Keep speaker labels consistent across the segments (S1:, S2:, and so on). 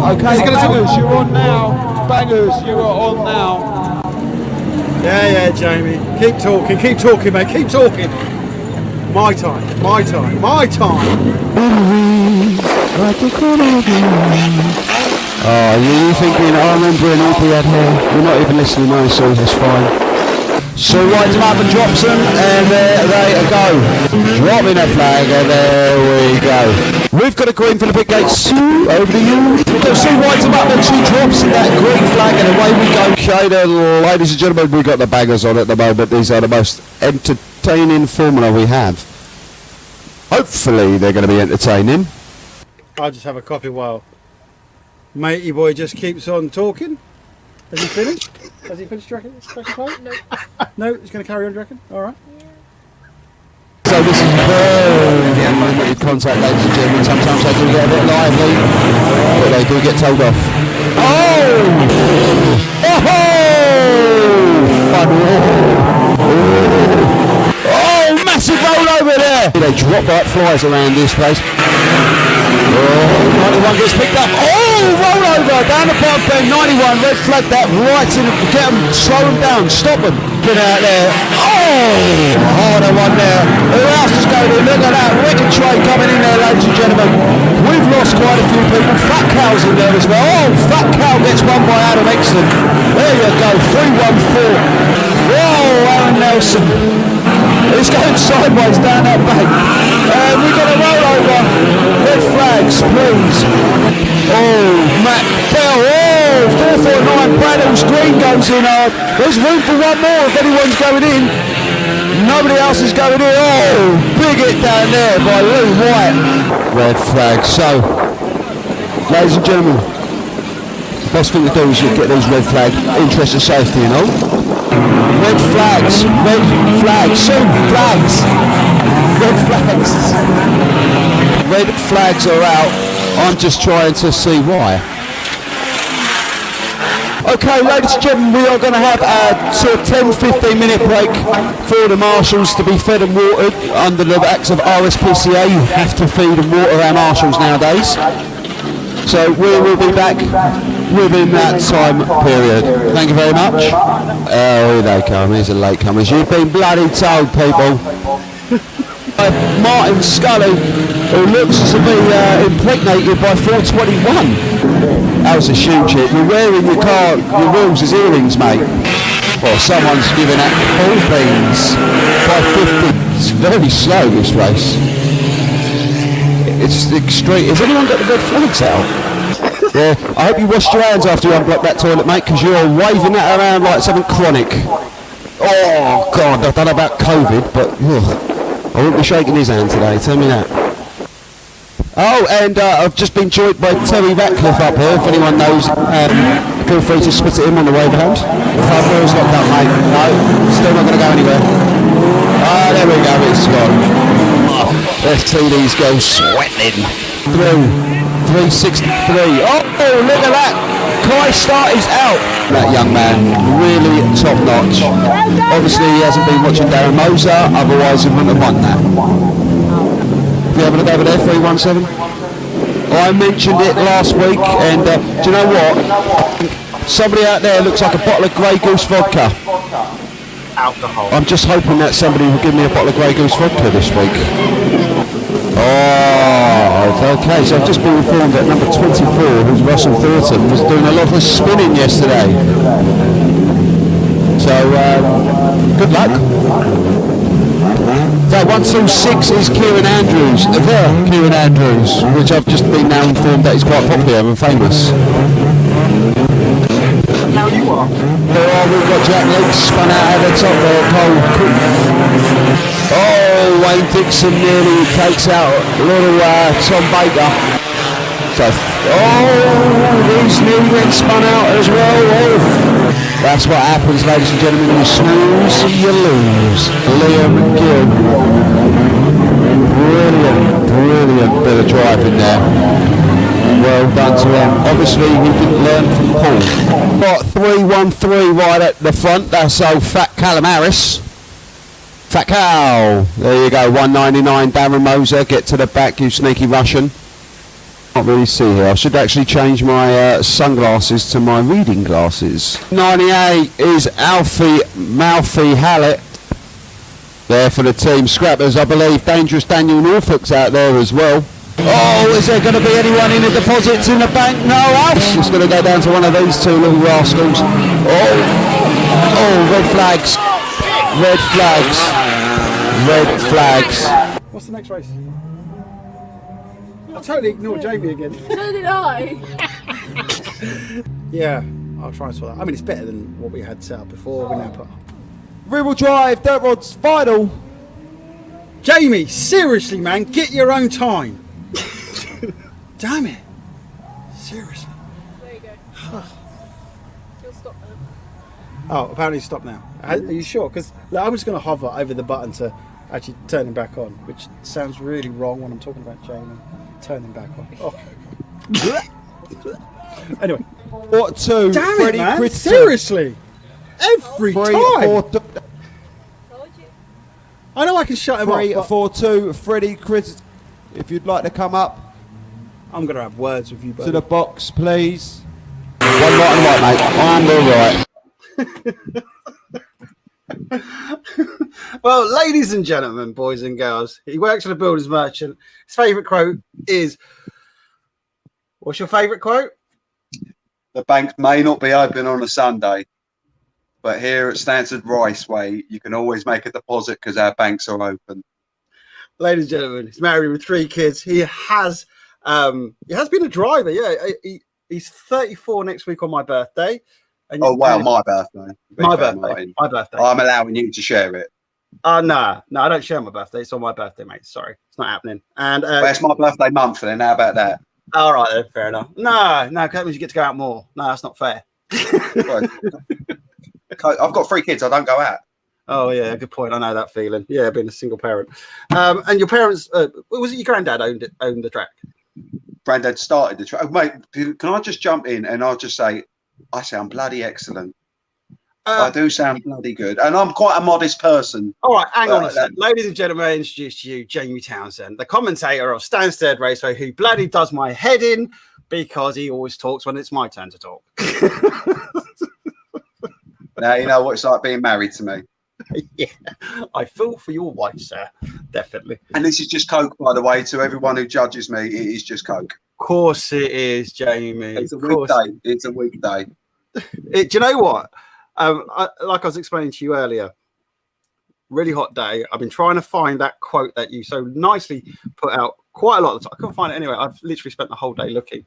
S1: Okay, Bangers, you're on now. Bangers, you are on now.
S2: Yeah, Jamie. Keep talking, mate. Keep talking. My time.
S1: Oh, you thinking, I remember an EP had here. You're not even listening to my songs, that's fine. So rides him up and drops them, and there they go. Dropping a flag, and there we go. We've got a green for the big gate. Sue, over to you. So Sue rides him up and she drops that green flag, and away we go. Okay, then, ladies and gentlemen, we've got the bangers on at the moment. These are the most entertaining formula we have. Hopefully they're going to be entertaining.
S2: I'll just have a coffee while matey boy just keeps on talking. Has he finished? Do you reckon? No. No, he's going to carry on, do you reckon? Alright.
S1: Yeah. So this is very limited contact, ladies and gentlemen. Sometimes they do get a bit lively, but they do get told off. Oh, massive rollover there! They drop like flies around this place. 91 gets picked up. Rollover down the park bend. 91, red flag that right in. Get them, slow them down, stop them. Get out there. Harder one there. Who else is going in? Look at that. Wicked train coming in there, ladies and gentlemen. We've lost quite a few people. Fat Cow's in there as well. Fat Cow gets won by Adam Exton. There you go. 314. Whoa, Aaron Nelson. It's going sideways down that bank. We've got a rollover. Red flags, please. Matt Bell. 449. Bradham's green goes in hard. There's room for one more if anyone's going in. Nobody else is going in. Big hit down there by Lou White. Red flag. So, ladies and gentlemen, the best thing to do is you get these red flag, interest of safety, you know. Red flags, soon flags, red flags. Red flags are out. I'm just trying to see why. Okay, ladies and gentlemen, we are going to have a sort of 10-15 minute break for the marshals to be fed and watered under the acts of RSPCA. You have to feed and water our marshals nowadays. So we will be back within that time period. Thank you very much. Here they come. Here's the latecomers. You've been bloody told, people. Martin Scully, who looks to be impregnated by 421. That was a huge hit. You're wearing your wheels as earrings, mate. Well, someone's giving out ball beans. 550. It's very slow, this race. It's extreme. Has anyone got the red flags out? Yeah, I hope you washed your hands after you unblocked that toilet, mate, because you're waving that around like something chronic. Oh, God, I don't know about COVID, but I won't be shaking his hand today, tell me that. Oh, and I've just been joined by Terry Ratcliffe up here, if anyone knows. Feel free to spit at him on the wave hand. The front wheel's not done, mate. No, still not going to go anywhere. There we go, it's gone. Let's see these go sweating through 363. Look at that. Kai Start is out. That young man, really top notch. Obviously he hasn't been watching Darren Moser, otherwise he wouldn't have won that. Do you have a look over there, 317? I mentioned it last week, and do you know what? Somebody out there looks like a bottle of Grey Goose vodka.
S3: Alcohol.
S1: I'm just hoping that somebody will give me a bottle of Grey Goose vodka this week. Okay, so I've just been informed that number 24, who's Russell Thornton, was doing a lot of spinning yesterday. So, good luck. That 126 is Kieran Andrews, Kieran Andrews, which I've just been now informed that he's quite popular and famous.
S3: Now you are.
S1: We've got Jack Leach spun out of the top there, Cole. Wayne Dixon nearly takes out little Tom Baker. So, these nearly went spun out as well. That's what happens, ladies and gentlemen. You snooze, you lose. Liam Gill. Brilliant bit of driving there. Well done to him. Obviously, he didn't learn from Paul. Got 313 right at the front. That's old Fat Callum Harris. Fat Cow. There you go. 199. Darren Moser. Get to the back, you sneaky Russian. Can't really see here. I should actually change my sunglasses to my reading glasses. 98 is Alfie Malfi Hallett. There for the team. Scrappers, I believe. Dangerous Daniel Norfolk's out there as well. Oh, is there going to be anyone in the deposits in the bank? No, Alf's just going to go down to one of these two little rascals. Oh, red flags. Red flags. Red flags.
S2: What's the next race? I totally ignored Jamie again.
S4: So did I.
S2: Yeah, I'll try and sort that. I mean, it's better than what we had set up before. We now put
S1: Rear-wheel drive, dirt rods, final.
S2: Jamie, seriously, man, get your own time. Damn it. Seriously.
S4: There you go. You'll stop now.
S2: Oh, apparently stop now. Are you sure? Because I'm just going to hover over the button to actually turn him back on, which sounds really wrong when I'm talking about Jamie. Turn him back on. Oh. Anyway.
S1: What two?
S2: Damn
S1: Freddie
S2: it, man.
S1: Critter.
S2: Seriously. Every
S1: 3,
S2: time.
S1: 4,
S4: Told you.
S2: I know I can shut him
S1: 3,
S2: off.
S1: 4, 2. Freddie Critter. If you'd like to come up
S2: I'm going to have words with you, buddy.
S1: to the box, please. One right and right, mate. On the right.
S2: Well, ladies and gentlemen, boys and girls, he works at a builder's merchant. His favourite quote is, what's your favourite quote?
S5: The banks may not be open on a Sunday, but here at Stansted Raceway, you can always make a deposit because our banks are open.
S2: Ladies and gentlemen, he's married with 3 kids. He has been a driver. Yeah, he's 34 next week on my birthday. And
S5: Oh, wow, my birthday.
S2: My birthday. My birthday.
S5: I'm allowing you to share it.
S2: No, I don't share my birthday. It's on my birthday, mate. Sorry, it's not happening. And
S5: Well, it's my birthday month, then how about that?
S2: all right, then, fair enough. No, that means you get to go out more. No, that's not fair.
S5: I've got 3 kids. I don't go out.
S2: Oh yeah, good point. I know that feeling. Yeah, being a single parent. And your parents, was it your granddad owned the track?
S5: Granddad started the track. Mate, can I just jump in and I'll just say, I sound bloody excellent. I do sound bloody good. And I'm quite a modest person.
S2: All right, hang on a sec. Ladies and gentlemen, I introduce to you Jamie Townsend, the commentator of Stansted Raceway, who bloody does my head in because he always talks when it's my turn to talk.
S5: Now you know what it's like being married to me.
S2: Yeah, I feel for your wife, sir. Definitely.
S5: And this is just Coke, by the way, to everyone who judges me. It is just Coke.
S2: Of course it is, Jamie.
S5: It's a weekday. It's a weekday.
S2: Do you know what? Like I was explaining to you earlier, really hot day. I've been trying to find that quote that you so nicely put out quite a lot of the time. I couldn't find it anyway. I've literally spent the whole day looking.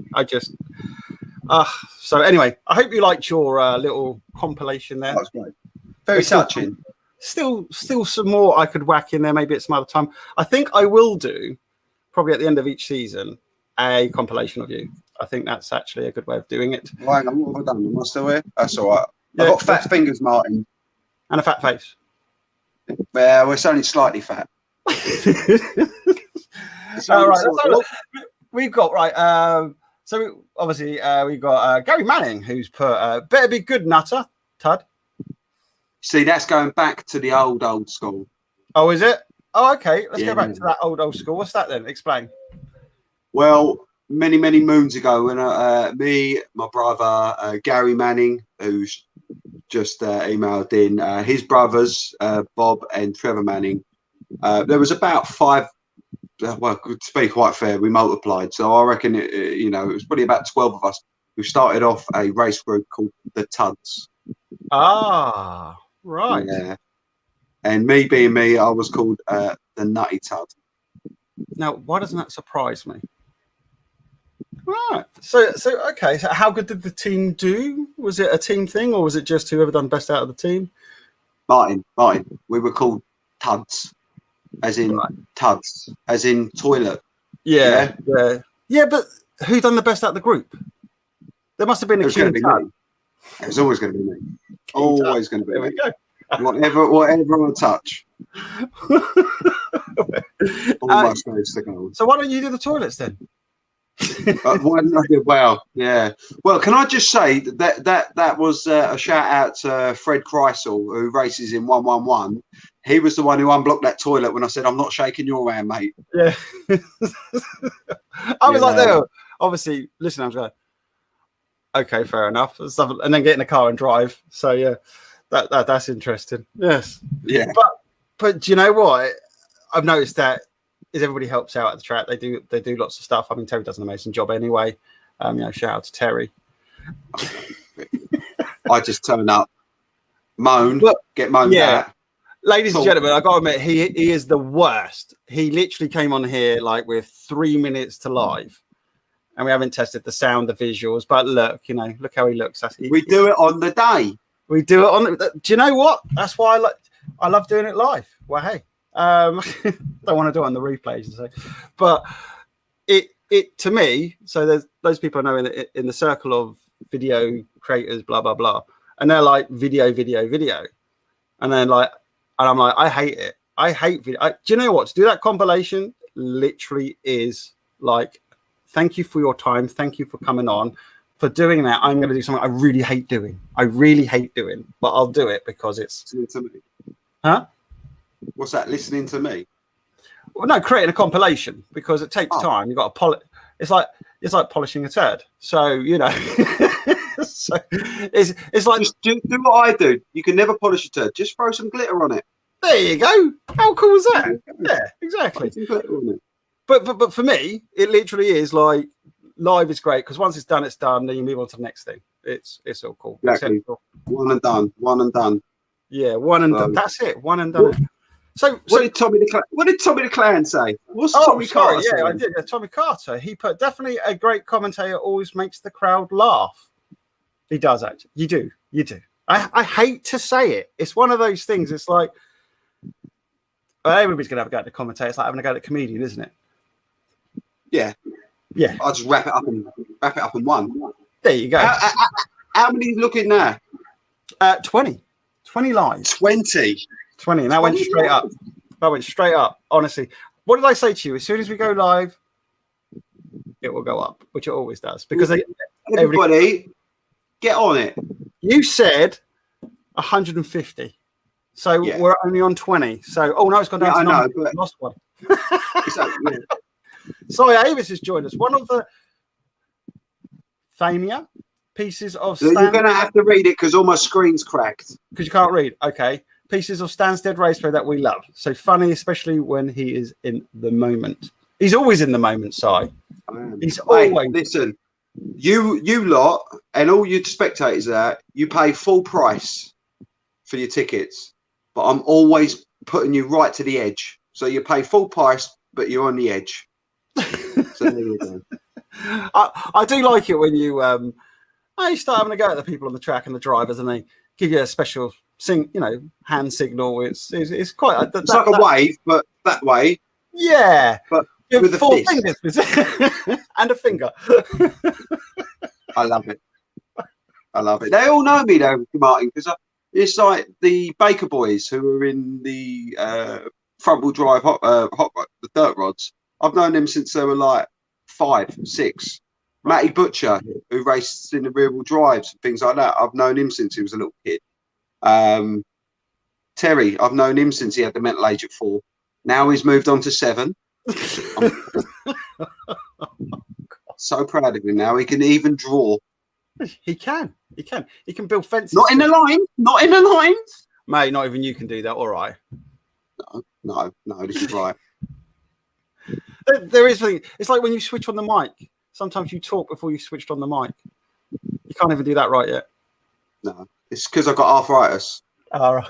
S2: So anyway, I hope you liked your little compilation there.
S5: That was great. Very touching.
S2: Still some more I could whack in there, maybe at some other time. I think I will do, probably at the end of each season, a compilation of you. I think that's actually a good way of doing it.
S5: Right, I'm all done. Am I still here? That's all right.
S2: Yeah,
S5: I've got fat fingers, Martin.
S2: and a fat face.
S5: Well, it's only slightly fat.
S2: All right, we've got so obviously we've got Gary Manning, who's put better be good nutter, Tud.
S5: See, that's going back to the old school.
S2: Oh, is it? Oh, okay. Let's go back to that old school. What's that then? Explain.
S5: Well, many moons ago, when me, my brother Gary Manning, who's just emailed in, his brothers Bob and Trevor Manning, there was about 5. Well, to be quite fair, we multiplied. So I reckon it was probably about 12 of us who started off a race group called the Tuds.
S2: Ah, right.
S5: Yeah. And me being me, I was called the Nutty Tud.
S2: Now, why doesn't that surprise me? Right. So okay. So how good did the team do? Was it a team thing, or was it just whoever done best out of the team?
S5: Martin. We were called Tuds, as in Tuds, as in toilet.
S2: Yeah. But who done the best out of the group? There must have been a king Tud.
S5: It was always going to be me. Always going to be
S2: there
S5: me.
S2: We go.
S5: Whatever I touch. Almost goes to goal.
S2: So why don't you do the toilets then?
S5: Why didn't I do well? Yeah. Well, can I just say that was a shout out to Fred Kreisel, who races in 111. He was the one who unblocked that toilet when I said, "I'm not shaking your hand, mate."
S2: Yeah. I was like, there. obviously, listen, I was going, okay, fair enough, and then get in the car and drive. So yeah, that's interesting. Yes,
S5: Yeah.
S2: But do you know what? I've noticed that is everybody helps out at the track. They do lots of stuff. I mean, Terry does an amazing job anyway. Shout out to Terry.
S5: I just turn up, moan, get moaned at.
S2: Ladies and gentlemen, I got to admit, he is the worst. He literally came on here like with 3 minutes to live, and we haven't tested the sound, the visuals. But look, look how he looks.
S5: We do it on the day.
S2: We do it on. Do you know what? That's why I love doing it live. Well, hey, don't want to do it on the replays and so, but it to me. So there's those people I know in the circle of video creators, blah blah blah, and they're like video, and then and I'm like, I hate it. I hate video. Do you know what? To do that compilation literally is like, thank you for your time. Thank you for coming on. For doing that, I'm going to do something I really hate doing. But I'll do it because it's...
S5: Listening to me.
S2: Huh?
S5: What's that? Listening to me?
S2: Well, no, creating a compilation because it takes time. You've got to polish. It's like polishing a turd. So, so it's like...
S5: Just do what I do. You can never polish a turd. Just throw some glitter on it.
S2: There you go. How cool is that? Yeah, exactly.
S5: Some glitter on it.
S2: But for me, it literally is like live is great because once it's done, then you move on to the next thing. It's all cool.
S5: Exactly. One and done.
S2: Yeah, one and done. That's it. One and done. So
S5: what did Tommy the Clown say? What's Tommy Carter?
S2: Yeah, I did. Tommy Carter. He put definitely a great commentator always makes the crowd laugh. He does actually. You do. I hate to say it. It's one of those things. It's like everybody's gonna have a go at the commentator. It's like having a go at the comedian, isn't it?
S5: Yeah. I'll just wrap it up in one. There you go. How many are you looking now?
S2: 20 live.
S5: 20.
S2: And that went straight up. Honestly, what did I say to you? As soon as we go live, it will go up, which it always does. Because
S5: everybody get on it.
S2: You said 150. So we're only on 20. So no, it's gone down to 9. I know, lost one.
S5: Exactly, yeah.
S2: Sorry, Avis has joined us. One of the Famia pieces of
S5: You're going to have to read it because all my screen's cracked.
S2: Because you can't read. Okay. Pieces of Stansted Raceway that we love. So funny, especially when he is in the moment. He's always in the moment, Si. He's always.
S5: Listen, you lot and all you spectators there, you pay full price for your tickets, but I'm always putting you right to the edge. So you pay full price, but you're on the edge. So there you go.
S2: I do like it when you start having a go at the people on the track and the drivers, and they give you a special hand signal. It's quite.
S5: It's like a wave, but that way.
S2: Yeah,
S5: but
S2: with 4 fingers and a finger.
S5: I love it. They all know me though, Martin, because it's like the Baker boys who are in the front wheel drive the dirt rods. I've known them since they were like 5, 6. Matty Butcher, who raced in the rear wheel drives and things like that. I've known him since he was a little kid. Terry, I've known him since he had the mental age of 4. Now he's moved on to 7. I'm so proud of him now. He can even draw.
S2: He can build fences.
S5: Not in the line.
S2: Mate, not even you can do that. All right.
S5: No, this is right.
S2: There is something. It's like when you switch on the mic. Sometimes you talk before you switched on the mic. You can't even do that right yet.
S5: No, it's because I've got arthritis.
S2: All right.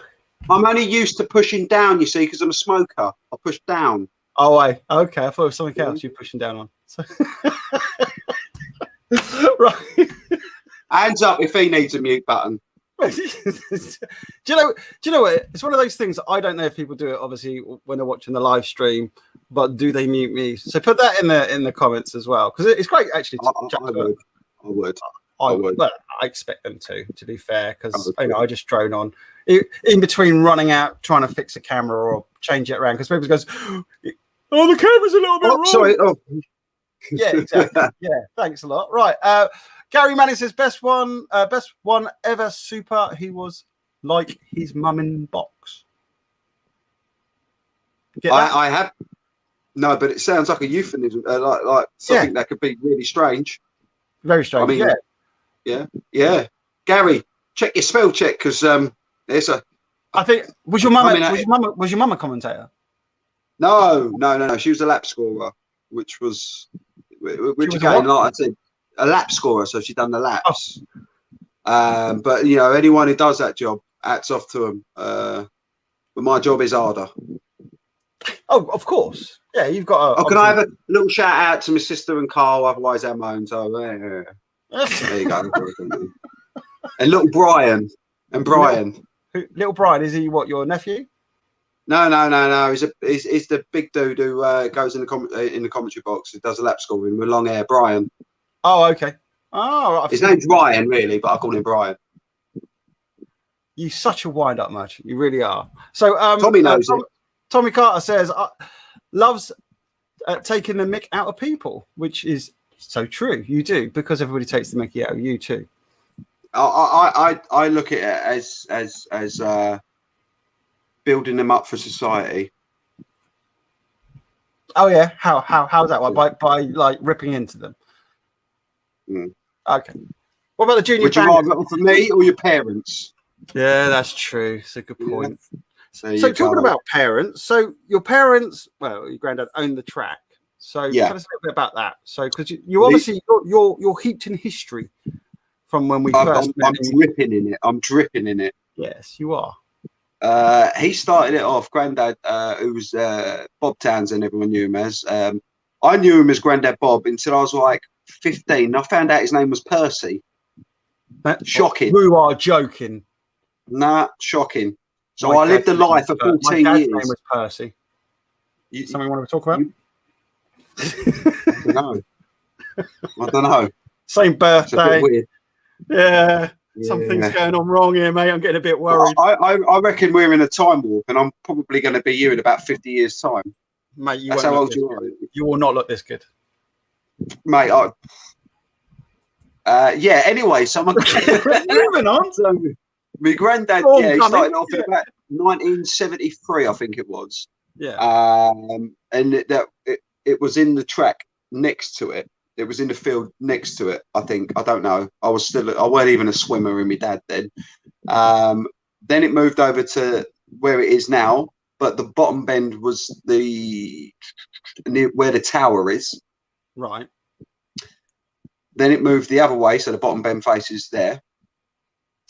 S5: I'm only used to pushing down, you see, because I'm a smoker. I push down.
S2: Oh, okay. I thought it was something else you're pushing down on. So... right.
S5: Hands up if he needs a mute button.
S2: do you know what? It's one of those things. I don't know if people do it, obviously, when they're watching the live stream, but do they mute me? So put that in the comments as well, because it's great actually.
S5: I would.
S2: Well, I expect them to be fair, because I just drone on in between running out trying to fix a camera or change it around, because people goes, "Oh, the camera's a little bit wrong."
S5: Sorry. Oh.
S2: Yeah, exactly. Yeah, thanks a lot. Right, Gary Manning says best one ever. Super. He was like his mum in box.
S5: I have. No, but it sounds like a euphemism, like something that could be really strange.
S2: Very strange.
S5: I mean, yeah. Gary, check your spell check because it's a.
S2: I think was your mum a commentator?
S5: No. She was a lap scorer, which again, like I said, a lap scorer. So she done the laps. Oh. But you know, anyone who does that job, hats off to them. But my job is harder.
S2: Oh, of course. Yeah, you've got.
S5: Can I have a little shout out to my sister and Carl? Otherwise, I'm my own. So there you go. And little Brian.
S2: Little Brian, is he what, your nephew?
S5: No. He's the big dude who goes in the commentary box. Who does a lap scoring with long hair. Brian.
S2: Oh, okay. Oh, right.
S5: His name's Ryan, really, but I call him Brian.
S2: You such a wind-up match. You really are. So
S5: Tommy knows it.
S2: Tommy Carter says loves taking the mick out of people, which is so true. You do, because everybody takes the mickey out of you too.
S5: I look at it as building them up for society.
S2: Oh yeah, how's that one? By like ripping into them. Okay. What about the junior?
S5: Would you rather for me or your parents?
S2: Yeah, that's true. It's a good point.
S5: Yeah.
S2: So talking about parents, so your parents, well, your granddad owned the track. So tell us a little bit about that. So because you obviously you're heaped in history from when we first met.
S5: I'm dripping in it.
S2: Yes, you are.
S5: He started it off. Granddad, who was Bob Townsend, everyone knew him as. I knew him as Granddad Bob until I was like 15. I found out his name was Percy. Shocking.
S2: You are joking.
S5: Nah, shocking. So I lived a life for 14 years.
S2: My dad's name was Percy. Something you want to talk about?
S5: I don't know.
S2: Same birthday.
S5: It's a bit weird.
S2: Yeah. Something's going on wrong here, mate. I'm getting a bit worried.
S5: I reckon we're in a time warp, and I'm probably going to be you in about 50 years' time.
S2: Mate,
S5: that's how old you are.
S2: You will not look this good.
S5: Mate, anyway, so
S2: moving on.
S5: So, my granddad, he started off in about 1973, I think it was.
S2: Yeah.
S5: And it was in the track next to it. It was in the field next to it, I think. I don't know. I weren't even a swimmer in my dad then. Then it moved over to where it is now, but the bottom bend was where the tower is.
S2: Right.
S5: Then it moved the other way, so the bottom bend faces there.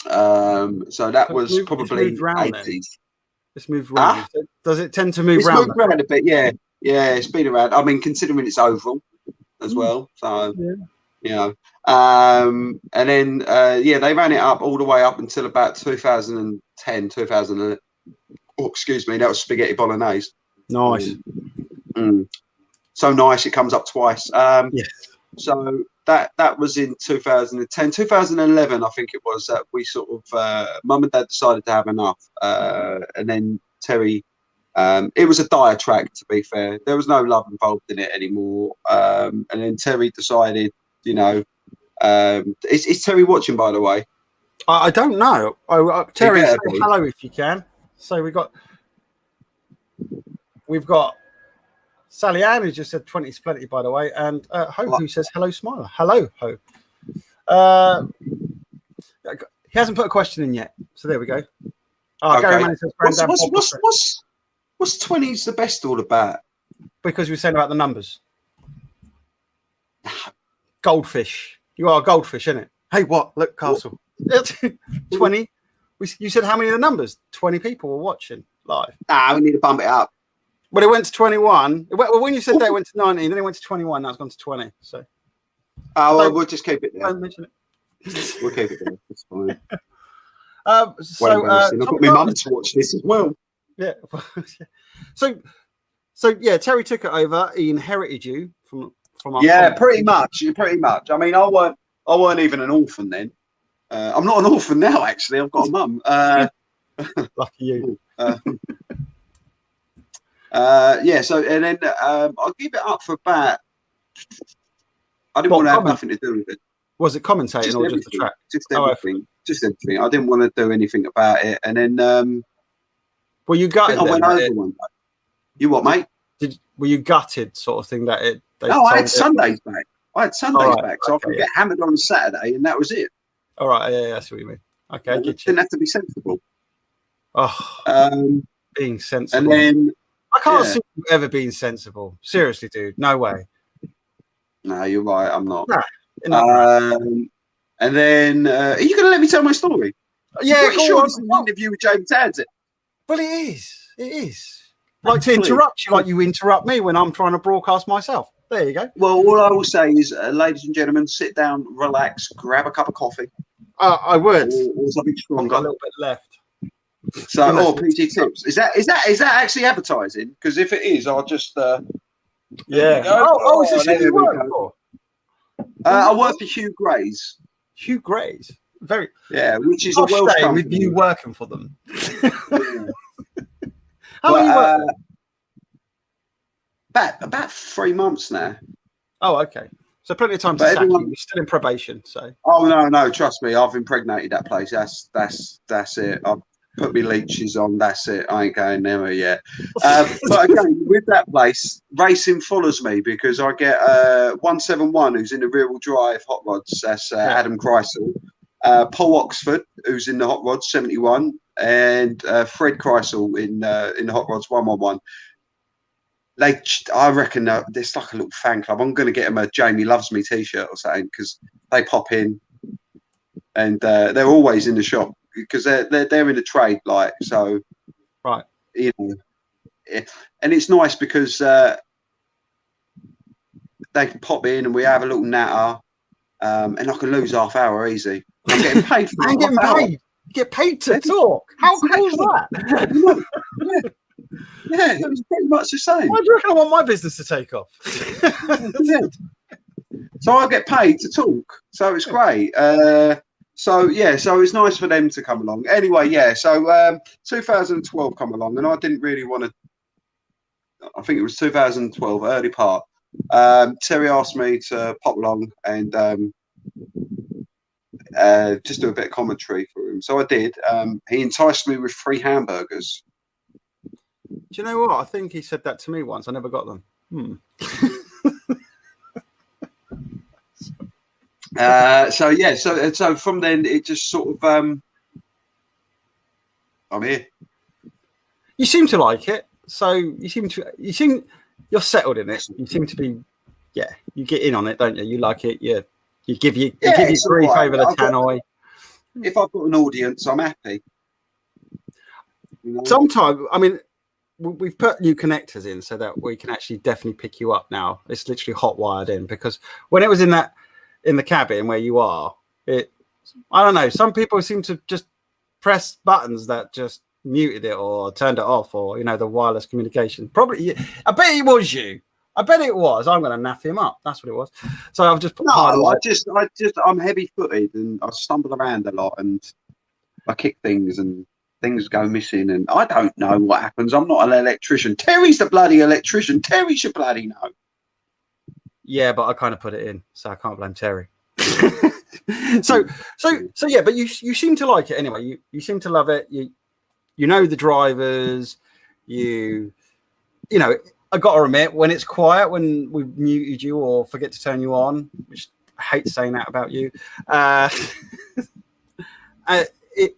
S5: So that was probably 80s.
S2: It's moved around. Does it tend to move
S5: it's
S2: around?
S5: Moved around a bit, yeah. Yeah, it's been around. I mean, considering it's oval as well. So, you know. And then, they ran it up all the way up until about 2010, 2000. Oh, excuse me, that was spaghetti bolognese.
S2: Nice.
S5: So nice, it comes up twice.
S2: Yes.
S5: So that was in 2010, 2011, I think it was, that we sort of mum and dad decided to have enough, and then Terry, it was a dire track, to be fair. There was no love involved in it anymore, and then Terry decided, you know, is Terry watching, by the way?
S2: I don't know. Terry, say hello if you can. So we've got Sally Ann, who just said 20 is plenty, by the way, and Ho, who says hello, Smiler. Hello, Ho. He hasn't put a question in yet, so there we go.
S5: Okay.
S2: Gary Manning says,
S5: what's 20's the best all about?
S2: Because we were saying about the numbers. Goldfish. You are a goldfish, isn't it? Hey, what? Look, Castle. 20. You said how many of the numbers? 20 people were watching live.
S5: We need to bump it up.
S2: But it went to 21. Well, when you said that, it went to 19. Then it went to 21. Now it's gone to 20. So.
S5: We'll just keep it there.
S2: Don't mention it.
S5: We'll keep it there. That's fine.
S2: I've
S5: got my mum to watch this as well.
S2: Yeah. So Terry took it over. He inherited you from our
S5: pretty much. I mean, I weren't even an orphan then. I'm not an orphan now, actually. I've got a mum.
S2: Lucky you.
S5: So and then I'll give it up for about. I didn't want to have nothing to do with it.
S2: Was it commentating or just the track?
S5: Just everything. Just everything. I didn't want to do anything about it. And then
S2: well, you got it.
S5: I went over one day. You what, mate?
S2: were you gutted, sort of thing, that it?
S5: No, I had Sundays back.
S2: Right,
S5: so I
S2: okay,
S5: could get hammered on Saturday, and that was it.
S2: All right, yeah, I see what you mean. Okay, I get you.
S5: Didn't have to be sensible.
S2: Oh, being sensible.
S5: And then
S2: I can't see you ever being sensible. Seriously, dude, no way.
S5: No, you're right. I'm not.
S2: Nah,
S5: and then, are you going to let me tell my story?
S2: yeah,
S5: I'm pretty sure this is an interview with James Townsend.
S2: Well, it is. It is. Like to interrupt you, like you interrupt me when I'm trying to broadcast myself. There you go.
S5: Well, all I will say is, ladies and gentlemen, sit down, relax, grab a cup of coffee.
S2: I would.
S5: Or something stronger.
S2: A little bit left.
S5: So, PG tips. Is that actually advertising? Because if it is, I'll just.
S2: Yeah. Is this who you work for?
S5: I work for Hugh Gray's.
S2: Hugh Gray's. Very.
S5: Yeah, which is a Welsh company.
S2: With you working for them.
S5: How long you work? About 3 months now.
S2: Oh, okay. So plenty of time to sack you. You're still in probation, so.
S5: Oh no, trust me, I've impregnated that place. That's it. I've put my leeches on. That's it. I ain't going there yet. But again, with that place, racing follows me because I get 171, who's in the rear-wheel drive hot rods. That's Adam Kreisel. Paul Oxford, who's in the hot rods 71, and Fred Kreisel in the hot rods 111. I reckon there's like a little fan club. I'm going to get them a Jamie Loves Me t-shirt or something because they pop in and they're always in the shop because they're in the trade, like, so.
S2: Right.
S5: You know, and it's nice because they can pop in and we have a little natter, and I can lose half hour easy. I'm getting paid for
S2: I'm getting paid. You get paid to talk. How cool is that?
S5: Yeah, it was pretty much the same.
S2: Why do you reckon I want my business to take off?
S5: So I get paid to talk. So it's great. So it's nice for them to come along. Anyway, so 2012 come along, and I didn't really want to. I think it was 2012, early part. Terry asked me to pop along and just do a bit of commentary for him. So I did. He enticed me with 3 hamburgers.
S2: Do you know what? I think he said that to me once. I never got them. So
S5: from then it just sort of I'm here.
S2: You seem to like it. So you're settled in it. You seem to be, you get in on it, don't you? You like it. You give you grief over the tannoy.
S5: If I've got an audience, I'm happy. You know?
S2: Sometimes, I mean, we've put new connectors in so that we can actually definitely pick you up now. It's literally hot wired in because when it was in the cabin where you are, I don't know. Some people seem to just press buttons that just muted it or turned it off, or the wireless communication. Probably, I bet it was you. I bet it was. I'm going to naff him up. That's what it was. So I've just put.
S5: I'm heavy-footed and I stumble around a lot and I kick things and things go missing and I don't know what happens. I'm not an electrician. Terry's the bloody electrician. Terry should bloody know.
S2: Yeah, but I kind of put it in, so I can't blame Terry. so yeah, but you seem to like it anyway. You seem to love it. You know the drivers. I got to admit, when it's quiet, when we've muted you or forget to turn you on, which I hate saying that about you,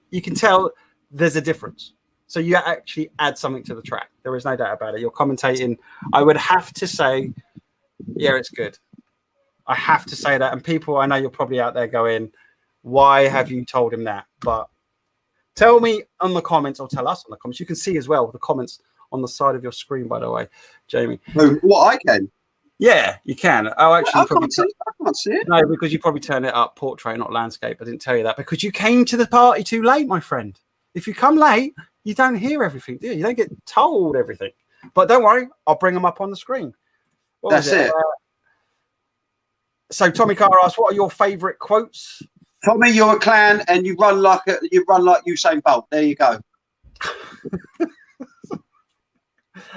S2: you can tell there's a difference. So you actually add something to the track. There is no doubt about it. You're commentating. I would have to say, yeah, it's good. I have to say that. And people, I know you're probably out there going, why have you told him that? But tell me on the comments, or tell us on the comments. You can see as well the comments on the side of your screen, by the way, Jamie.
S5: What, I can?
S2: Yeah, you can. Oh, actually,
S5: I can't see it.
S2: No, because you probably turned it up portrait, not landscape. I didn't tell you that because you came to the party too late, my friend. If you come late, you don't hear everything, do you? You don't get told everything. But don't worry, I'll bring them up on the screen.
S5: That's it.
S2: So Tommy Carr asked, "What are your favourite quotes?"
S5: Tommy, you're a clan, and you run like Usain Bolt. There you go.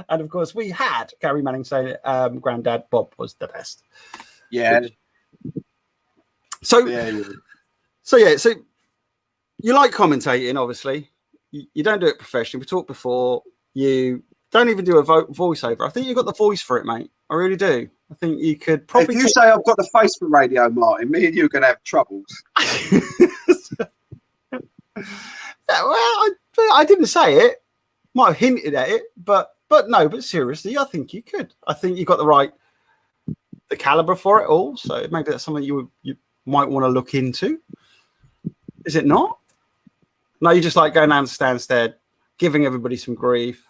S2: And of course, we had Gary Manning say, "Granddad Bob was the best."
S5: Yeah.
S2: So you like commentating, obviously. You don't do it professionally. We talked before. You don't even do a voiceover. I think you've got the voice for it, mate. I really do. I think you could probably.
S5: If you say I've got the face for radio, Martin, me and you are going to have troubles.
S2: Yeah, well, I didn't say it. Might have hinted at it, but no. But seriously, I think you could. I think you got the caliber for it all. So maybe that's something you might want to look into. Is it not? No, you just like going down to Stansted, giving everybody some grief.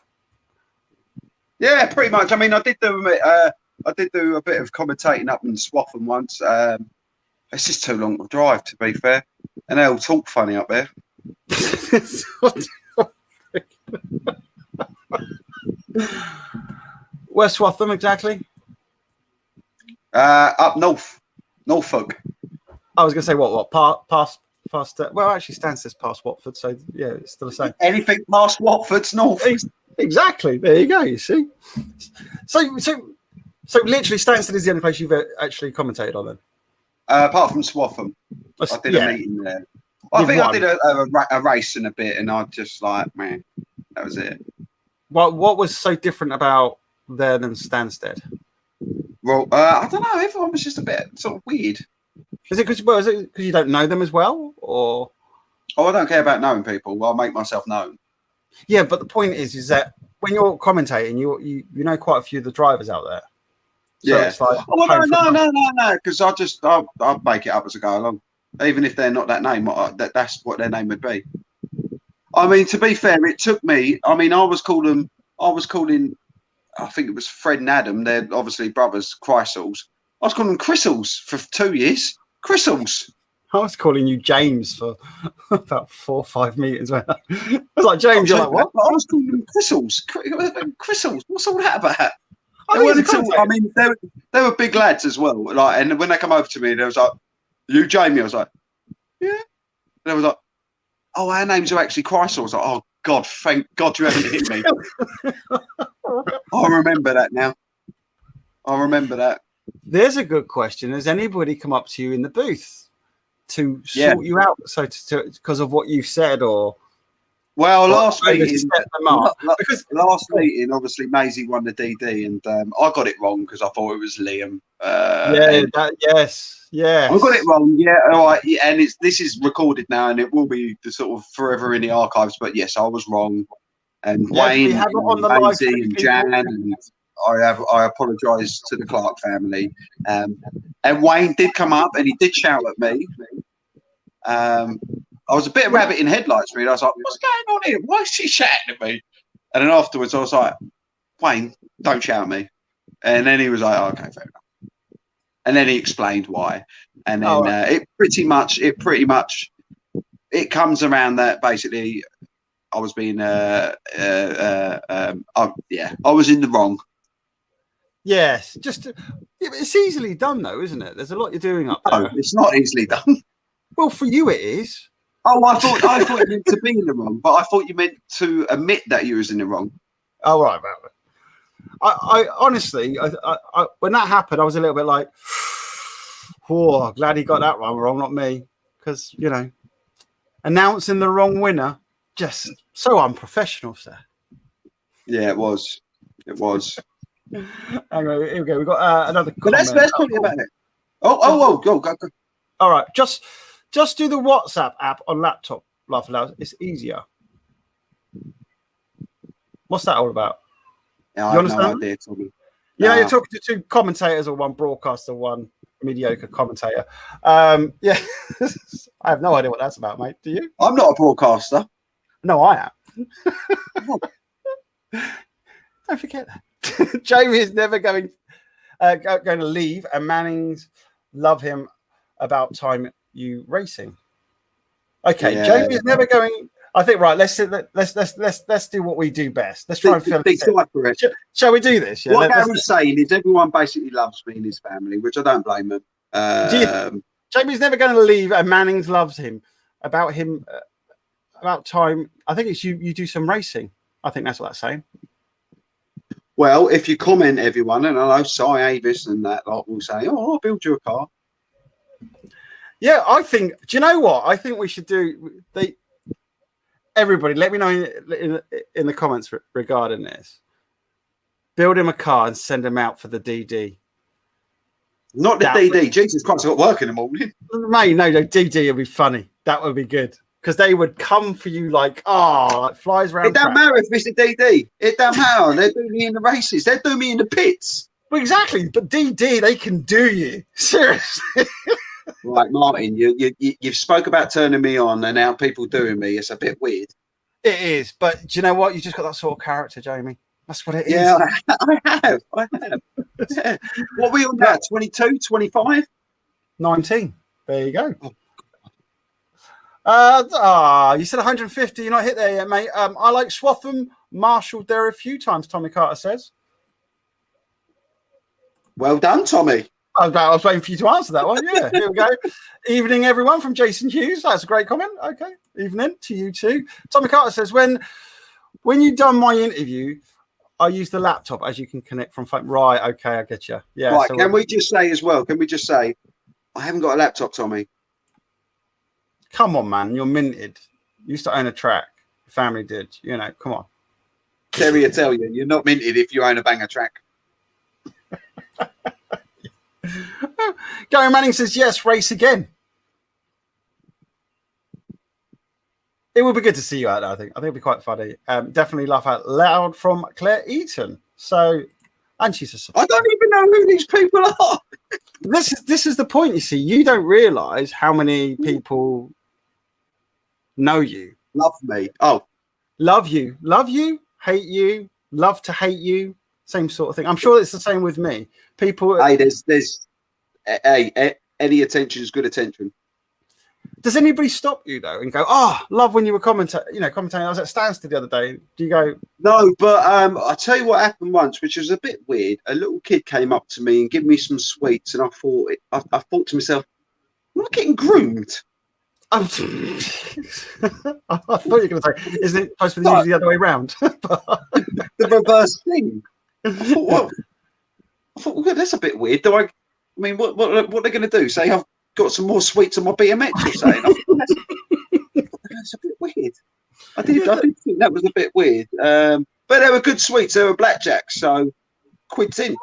S5: Yeah, pretty much. I mean, I did do a bit of commentating up in Swaffham once. It's just too long to drive, to be fair, and they all talk funny up there.
S2: Where's Swaffham exactly?
S5: Up north, Norfolk.
S2: I was going to say what past. Well, actually, Stansted's past Watford, so yeah, it's still the same.
S5: Anything past Watford's north.
S2: Exactly. There you go. You see. So literally, Stansted is the only place you've actually commentated on then.
S5: Apart from Swaffham, I did a meeting there. I think I did a race in a bit, and I just like, man, that was it.
S2: What was so different about there than Stansted?
S5: Well, I don't know. Everyone was just a bit sort of weird.
S2: Is it because you don't know them as well, or?
S5: Oh, I don't care about knowing people. I'll make myself known.
S2: Yeah, but the point is that when you're commentating, you know quite a few of the drivers out there. So
S5: yeah.
S2: It's like,
S5: no. Because I'll make it up as I go along, even if they're not that name. That's what their name would be. I mean, to be fair, it took me. I mean, I was calling. I think it was Fred and Adam. They're obviously brothers, Chrysals. I was calling them Chrissels for 2 years. Chrissels.
S2: I was calling you James for about 4 or 5 meetings. I was like, James, you're like, what?
S5: I was calling them Chrissels. Chrissels. What's all that about? I mean, they were big lads as well. Like, and when they come over to me, they was like, "You, Jamie?" I was like, "Yeah." And they was like, "Oh, our names are actually Chrysler." I was like, "Oh God, thank God you haven't hit me." I remember that now. I remember that.
S2: There's a good question. Has anybody come up to you in the booth to sort you out? So because of what you've said, or
S5: last meeting,
S2: because
S5: obviously Maisie won the DD, and I got it wrong because I thought it was Liam.
S2: Yes.
S5: I got it wrong. Yeah, all right. Yeah, and this is recorded now, and it will be the sort of forever in the archives. But yes, I was wrong. And Wayne, and Maisie, and Jan, and I apologise to the Clark family. And Wayne did come up and he did shout at me. I was a bit of rabbit in headlights, really. I was like, "What's going on here? Why is she shouting at me?" And then afterwards, I was like, "Wayne, don't shout at me." And then he was like, "Oh, okay, fair enough." And then he explained why. And then it pretty much comes around that basically I was being I was in the wrong.
S2: Yes, it's easily done though, isn't it? There's a lot you're doing up there.
S5: No, it's not easily done.
S2: Well, for you it is.
S5: Oh, I thought you meant to be in the wrong, but I thought you meant to admit that you was in the wrong.
S2: Oh, right. I honestly, I when that happened, I was a little bit like, "Oh, glad he got that one wrong, not me," because announcing the wrong winner, just so unprofessional, sir.
S5: Yeah, it was. It was.
S2: Hang on, here we go. We got another.
S5: But let's talk about it. Go.
S2: All right, just do the WhatsApp app on laptop. Laugh aloud. It's easier. What's that all about?
S5: Yeah,
S2: you
S5: I have no idea, Tommy.
S2: Yeah, you're talking to 2 commentators or 1 broadcaster, 1 mediocre commentator. I have no idea what that's about, mate. Do you?
S5: I'm not a broadcaster.
S2: No, I am. Don't forget that. Jamie is never going to leave, and Manning's love him about time you racing. Okay, yeah. Jamie is never going. I think let's do what we do best. Let's try and fill it. Shall we do this? Yeah?
S5: What Gary's saying is everyone basically loves me and his family, which I don't blame them.
S2: Jamie's never going to leave, and Manning's loves him about time. I think it's you do some racing. I think that's what that's saying.
S5: Well, if you comment, everyone, and I know Cy Avis and that lot will say, "Oh, I'll build you a car."
S2: Yeah, I think. Do you know what? I think we should do. Everybody, let me know in the comments regarding this. build him a car and send him out for the DD.
S5: Not the DD. Jesus Christ, I've got work in the morning.
S2: Mate, no, DD would be funny. That would be good. Because they would come for you like flies around.
S5: It don't matter if it's a DD. It don't matter. They're doing me in the races. They're doing me in the pits.
S2: Well, exactly. But DD, they can do you. Seriously.
S5: Right, Martin, you've spoke about turning me on and now people doing me. It's a bit weird.
S2: It is. But do you know what? You just got that sort of character, Jamie. That's what it is.
S5: Yeah, I have. Yeah. What are we on now? 22, 25?
S2: 19. There you go. You said 150. You're not hit there yet, mate. I like Swatham, marshalled there a few times, Tommy Carter says.
S5: Well done, Tommy.
S2: I was waiting for you to answer that one. Yeah, here we go. Evening, everyone, from Jason Hughes. That's a great comment. Okay, evening to you too. Tommy Carter says, when you done my interview, I use the laptop as you can connect from phone. Right, okay, I get you. Yeah.
S5: Right, can we just say as well, I haven't got a laptop, Tommy.
S2: Come on, man, you're minted. You used to own a track. Your family did. You know, come on.
S5: Terry will tell you, you're not minted if you own a banger track.
S2: Gary Manning says, yes, race again. It would be good to see you out there, I think. It'd be quite funny. Definitely laugh out loud from Claire Eaton. So, and she's a...
S5: I don't even know who these people are.
S2: This is the point, you see. You don't realise how many people know you.
S5: Love me. Oh.
S2: Love you, hate you, love to hate you. Same sort of thing. I'm sure it's the same with me. People...
S5: Hey, any attention is good attention.
S2: Does anybody stop you though and go, love when you were commentating? I was at Stansted the other day. Do you go?
S5: No, but I'll tell you what happened once, which was a bit weird. A little kid came up to me and gave me some sweets, and I thought to myself, am I getting groomed?
S2: I thought you were going to say, isn't it supposed to be usually the other way around?
S5: The reverse thing. I thought, well, that's a bit weird. What are they going to do? Say I've got some more sweets on my BMX or something? That's a bit weird. I did think that was a bit weird. But they were good sweets. They were blackjacks, so quids in.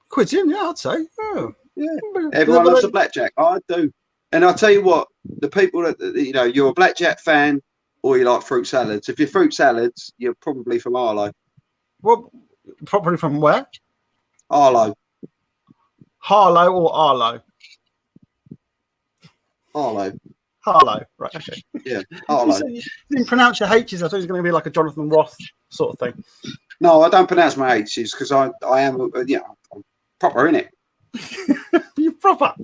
S2: Quids in, yeah, I'd say. Oh.
S5: Yeah, everyone loves a blackjack. I do. And I'll tell you what, the people that, you're a blackjack fan or you like fruit salads. If you're fruit salads, you're probably from Arlo.
S2: Well, probably from where?
S5: Arlo.
S2: Harlow or Arlo?
S5: Arlo.
S2: Harlow, right, okay.
S5: Yeah, Arlo.
S2: You didn't pronounce your H's. I thought it was going to be like a Jonathan Roth sort of thing.
S5: No, I don't pronounce my H's because I am, I'm proper in it.
S2: You're proper.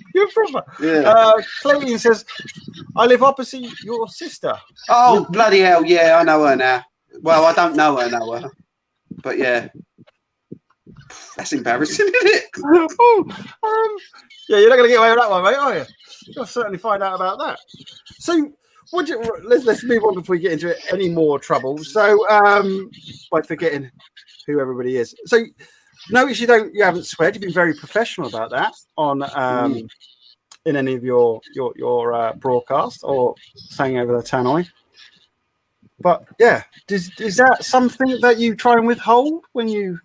S5: Yeah.
S2: Clayton says, I live opposite your sister.
S5: Oh, bloody hell. Yeah, I know her now. Well, I don't know her. But yeah. That's embarrassing, isn't it?
S2: Yeah, you're not going to get away with that one, mate, are you? You'll certainly find out about that. So, let's move on before we get into any more trouble. So, by forgetting who everybody is. So, notice you haven't sweared. You've been very professional about that on in any of your broadcast or saying over the tannoy. But yeah, is that something that you try and withhold when you're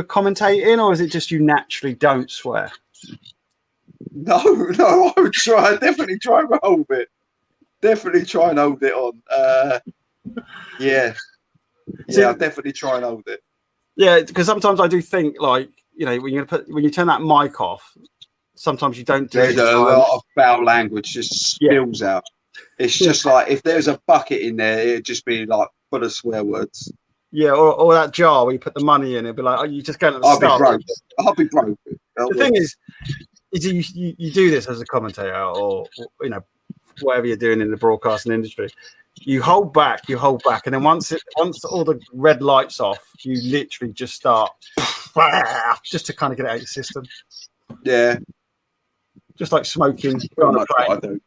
S2: commentating, or is it just you naturally don't swear?
S5: No, I would try. I definitely try and hold it. Definitely try and hold it on. Yeah, I definitely try and hold it.
S2: Yeah, because sometimes I do think, like, when you turn that mic off, sometimes you don't do it.
S5: There's a lot of foul language just spills out. It's just like if there's a bucket in there, it'd just be like full of swear words. Yeah,
S2: or that jar where you put the money in, it'd be like, you just go to the start.
S5: I'll be broke.
S2: The thing is you do this as a commentator or whatever you're doing in the broadcasting industry. You hold back, and then once all the red lights off, you literally just start just to kind of get it out of your system.
S5: Yeah,
S2: just like smoking.
S5: What I do.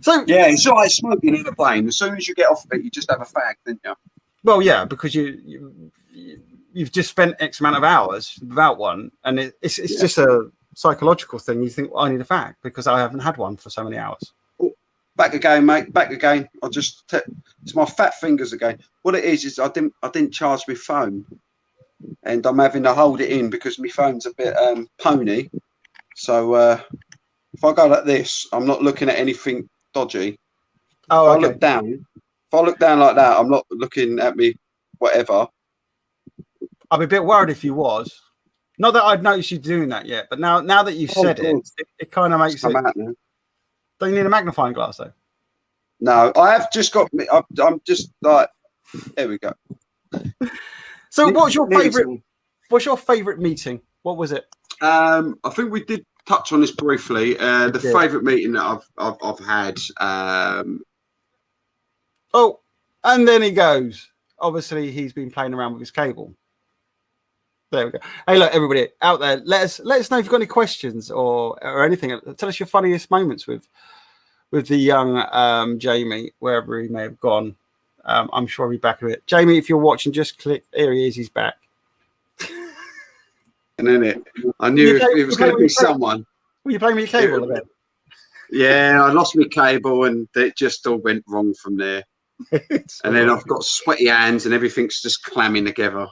S2: So
S5: yeah, it's like smoking in a plane. As soon as you get off of it, you just have a fag, don't you?
S2: Well, yeah, because you've just spent X amount of hours without one, and it's just a psychological thing. You think, well, I need a fag because I haven't had one for so many hours.
S5: Back again, mate. Back again. It's my fat fingers again. What it is I didn't charge my phone. and I'm having to hold it in because my phone's a bit pony. So if I go like this, I'm not looking at anything dodgy.
S2: Oh,
S5: If I
S2: okay.
S5: look down like that, I'm not looking at me whatever.
S2: I'd be a bit worried if you was. Not that I'd noticed you doing that yet, but now that you've said it kind of makes
S5: Come
S2: it.
S5: out now.
S2: Don't you need a magnifying glass though?
S5: No, I have just got. I'm just like. There we go.
S2: So, what's your
S5: Nearly
S2: favorite? What's your favorite meeting? What was it?
S5: I think we did touch on this briefly. The
S2: did.
S5: favourite meeting that I've had.
S2: Oh, and then he goes. Obviously, he's been playing around with his cable. There we go. Hey, look, everybody out there, let us know if you've got any questions or anything. Tell us your funniest moments with the young Jamie, wherever he may have gone. I'm sure he'll be back a bit. Jamie, if you're watching, just click. Here he is. He's back.
S5: And then I knew it was going to be someone.
S2: Were you playing with your cable again?
S5: Yeah, I lost my cable and it just all went wrong from there. And then I've got sweaty hands and everything's just clamming together.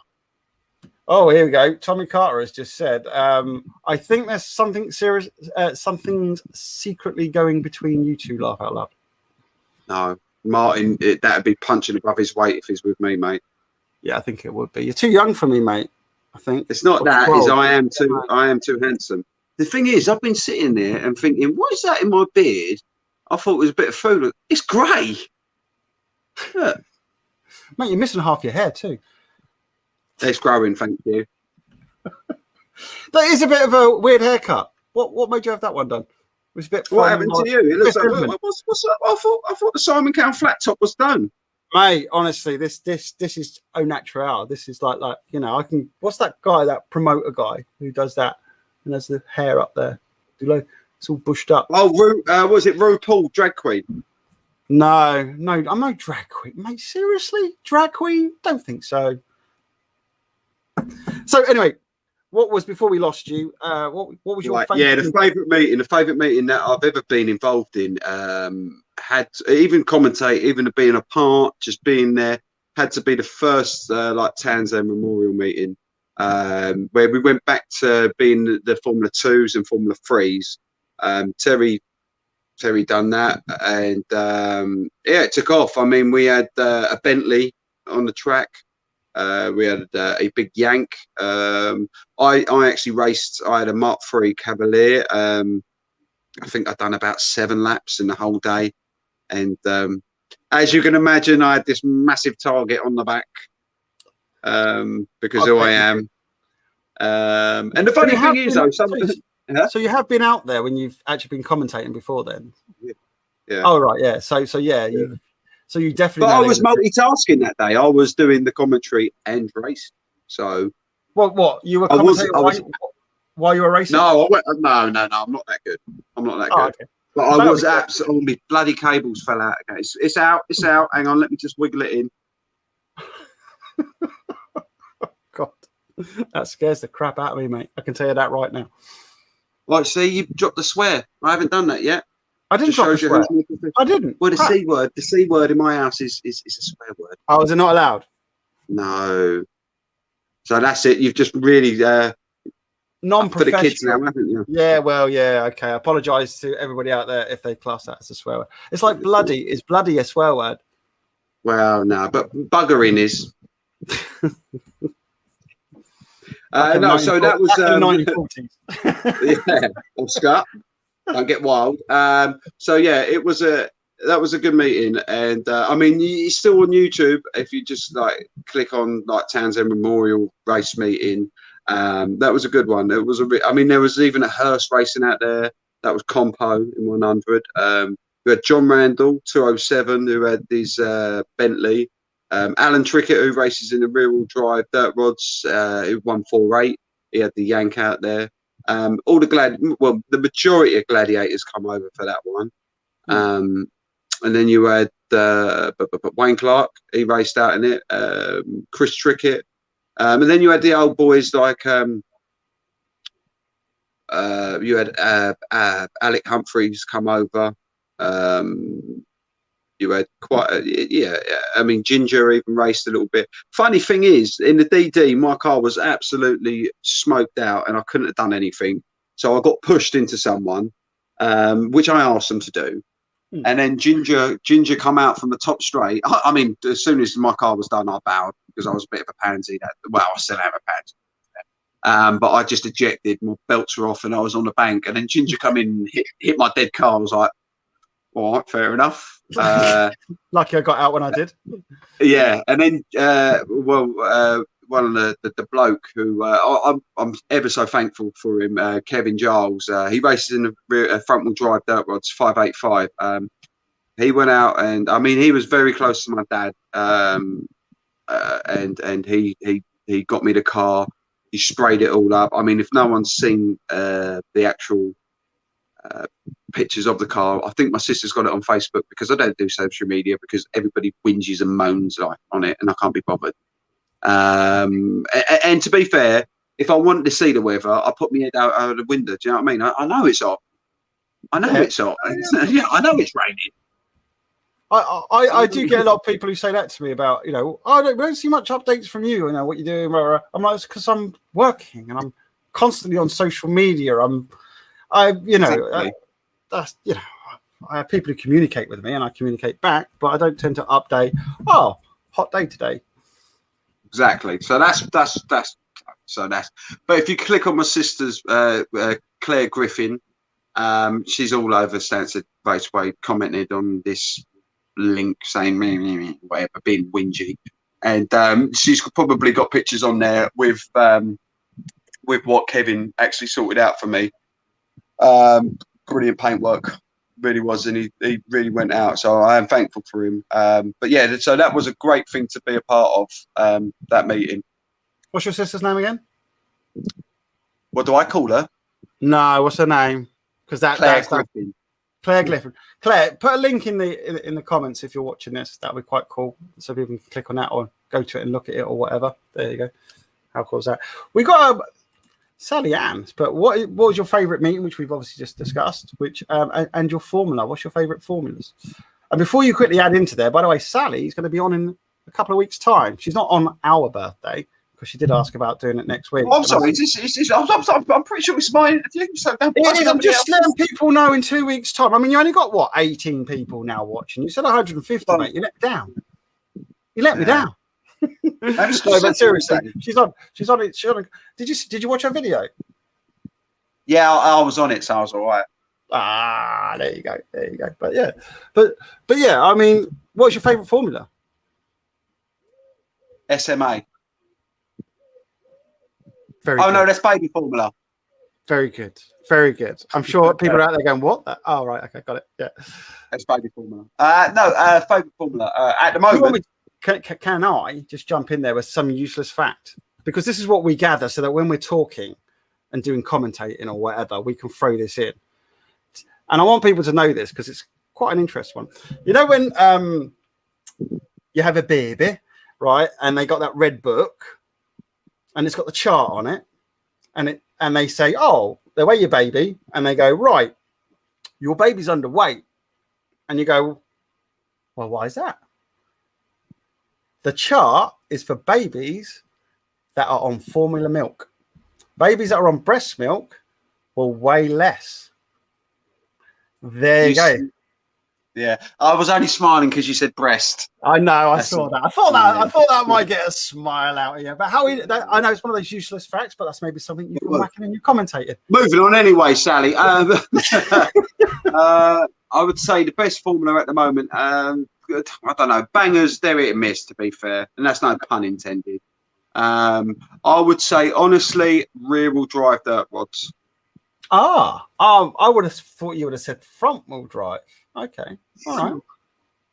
S2: Oh, here we go. Tommy Carter has just said, I think there's something serious, something's secretly going between you two, laugh out loud.
S5: No, Martin, that'd be punching above his weight if he's with me, mate.
S2: Yeah, I think it would be. You're too young for me, mate. I think.
S5: It's not that, is I am too handsome. The thing is, I've been sitting there and thinking, what is that in my beard? I thought it was a bit of food. It's grey. Look.
S2: Mate, you're missing half your hair too.
S5: It's growing, thank you.
S2: That is a bit of a weird haircut. What made you have that one done? It was a bit.
S5: What happened to you? It looks like what's up? I thought the Simon Cowell flat top was done.
S2: Mate, honestly, this is au naturel. This is like you know, I can. What's that guy? That promoter guy who does that and has the hair up there. It's all bushed up.
S5: Oh, was it RuPaul drag queen?
S2: No, I'm no drag queen, mate. Seriously, drag queen? Don't think so. So anyway, what was before we lost you? What was your favorite?
S5: Yeah, the favourite meeting that I've ever been involved in. Had even commentate, even being a part, just being there, had to be the first like Townsend Memorial meeting, where we went back to being the Formula 2s and Formula 3s. Terry done that, and yeah, it took off. I mean, we had a Bentley on the track. We had a big Yank. I actually raced. I had a Mark III Cavalier. I think I'd done about 7 laps in the whole day, and as you can imagine, I had this massive target on the back because who I am. And the funny thing is, though,
S2: so you have been out there when you've actually been commentating before, then?
S5: Yeah.
S2: Oh right, yeah. So yeah, so you definitely.
S5: But I was multitasking that day. I was doing the commentary and race. So.
S2: What you were commentating while you were racing?
S5: No, no. I'm not that good. I'm not that good. Okay. But I was absolutely bloody cables fell out. Okay, it's out. It's out. Hang on, let me just wiggle it in.
S2: God, that scares the crap out of me, mate. I can tell you that right now.
S5: Like, see, you dropped the swear. I haven't done that yet.
S2: I didn't drop the swear. I didn't.
S5: Well, the C word in my house is a swear word.
S2: Oh, is it not allowed?
S5: No. So that's it. You've just really
S2: non-professional
S5: for the kids now, haven't you?
S2: Yeah, well, yeah, okay. I apologise to everybody out there if they class that as a swear word. It's like bloody. Is bloody a swear word?
S5: Well, no, but buggering is. No, so that was 1940s. Yeah, Oscar. Don't get wild. So yeah, that was a good meeting, and I mean, it's still on YouTube if you just like click on like Townsend Memorial Race Meeting. That was a good one. It was I mean, there was even a hearse racing out there. That was Compo in 100. We had John Randall 207 who had his Bentley. Alan Trickett, who races in the rear-wheel drive dirt rods, who won 4.8. He had the Yank out there. All the majority of gladiators come over for that one. And then you had Wayne Clark, he raced out in it. Chris Trickett, and then you had the old boys like you had Alec Humphreys come over. you had quite yeah. I mean, Ginger even raced a little bit. Funny thing is, in the DD, my car was absolutely smoked out, and I couldn't have done anything. So I got pushed into someone, which I asked them to do. And then Ginger come out from the top straight. I mean, as soon as my car was done, I bowed because I was a bit of a pansy. Well, I still am a pansy. But I just ejected. My belts were off, and I was on the bank. And then Ginger come in, and hit my dead car. I was like, all right, fair enough.
S2: Lucky I got out when I did.
S5: Yeah, and then one of the bloke who I'm ever so thankful for him, Kevin Giles. He races in the front wheel drive dirt rods 585. He went out, and I mean, he was very close to my dad, and he got me the car. He sprayed it all up. I mean, if no one's seen the actual pictures of the car, I think my sister's got it on Facebook, because I don't do social media because everybody whinges and moans on it, and I can't be bothered. And to be fair, if I wanted to see the weather, I put my head out of the window. Do you know what I mean? I know it's hot. I know it's hot. Yeah, I know it's raining.
S2: I do get a lot of people who say that to me about, we don't see much updates from you, what you're doing. I'm like, it's because I'm working and I'm constantly on social media. Exactly. That's, I have people who communicate with me and I communicate back, but I don't tend to update. Oh, hot day today.
S5: Exactly. So that's. But if you click on my sister's Claire Griffin, she's all over Stansted Raceway, commented on this link saying me, whatever, being whingy, and she's probably got pictures on there with what Kevin actually sorted out for me. Brilliant paintwork, really was, and he really went out. So I am thankful for him. But yeah, so that was a great thing to be a part of, that meeting.
S2: What's your sister's name again?
S5: What do I call her?
S2: No, what's her name? Because
S5: Claire Griffin.
S2: Claire Griffin. Claire, put a link in the comments if you're watching this. That'd be quite cool, so people can click on that or go to it and look at it or whatever. There you go. How cool is that? We got Sally Ann, but what was your favourite meeting, which we've obviously just discussed, and your formula? What's your favourite formulas? And before you quickly add into there, by the way, Sally is going to be on in a couple of weeks' time. She's not on our birthday, because she did ask about doing it next week.
S5: Oh, I'm sorry. I'm pretty sure it's my interview. So I'm
S2: just letting people know in 2 weeks' time. I mean, you only got, 18 people now watching. You said 150, mate. You let me down. You let me down. No, but seriously, she's on it. Did you watch her video?
S5: Yeah, I was on it, so I was all right.
S2: Ah, there you go. But yeah, I mean, what's your favourite formula?
S5: SMA.
S2: Very
S5: good.
S2: No,
S5: that's baby formula.
S2: Very good. I'm sure people are out there going, "What?" Oh, right, okay, got it. Yeah,
S5: that's baby formula. Favourite formula at the moment.
S2: Can I just jump in there with some useless fact? Because this is what we gather, so that when we're talking and doing commentating or whatever, we can throw this in. And I want people to know this because it's quite an interesting one. You know when you have a baby, right, and they got that red book, and it's got the chart on it, and they say, "Oh, they weigh your baby," and they go, "Right, your baby's underweight," and you go, "Well, why is that?" The chart is for babies that are on formula milk. Babies that are on breast milk will weigh less. There you go.
S5: Yeah, I was only smiling because you said breast.
S2: I know. I saw that. I thought that might get a smile out of you. But I know it's one of those useless facts, but that's maybe something you've been whacking and you commentated.
S5: Moving on anyway, Sally. I would say the best formula at the moment. I don't know. Bangers, they're hit and miss, to be fair, and that's no pun intended. I would say honestly, rear-wheel drive dirt rods.
S2: I would have thought you would have said front-wheel drive. Okay, all right.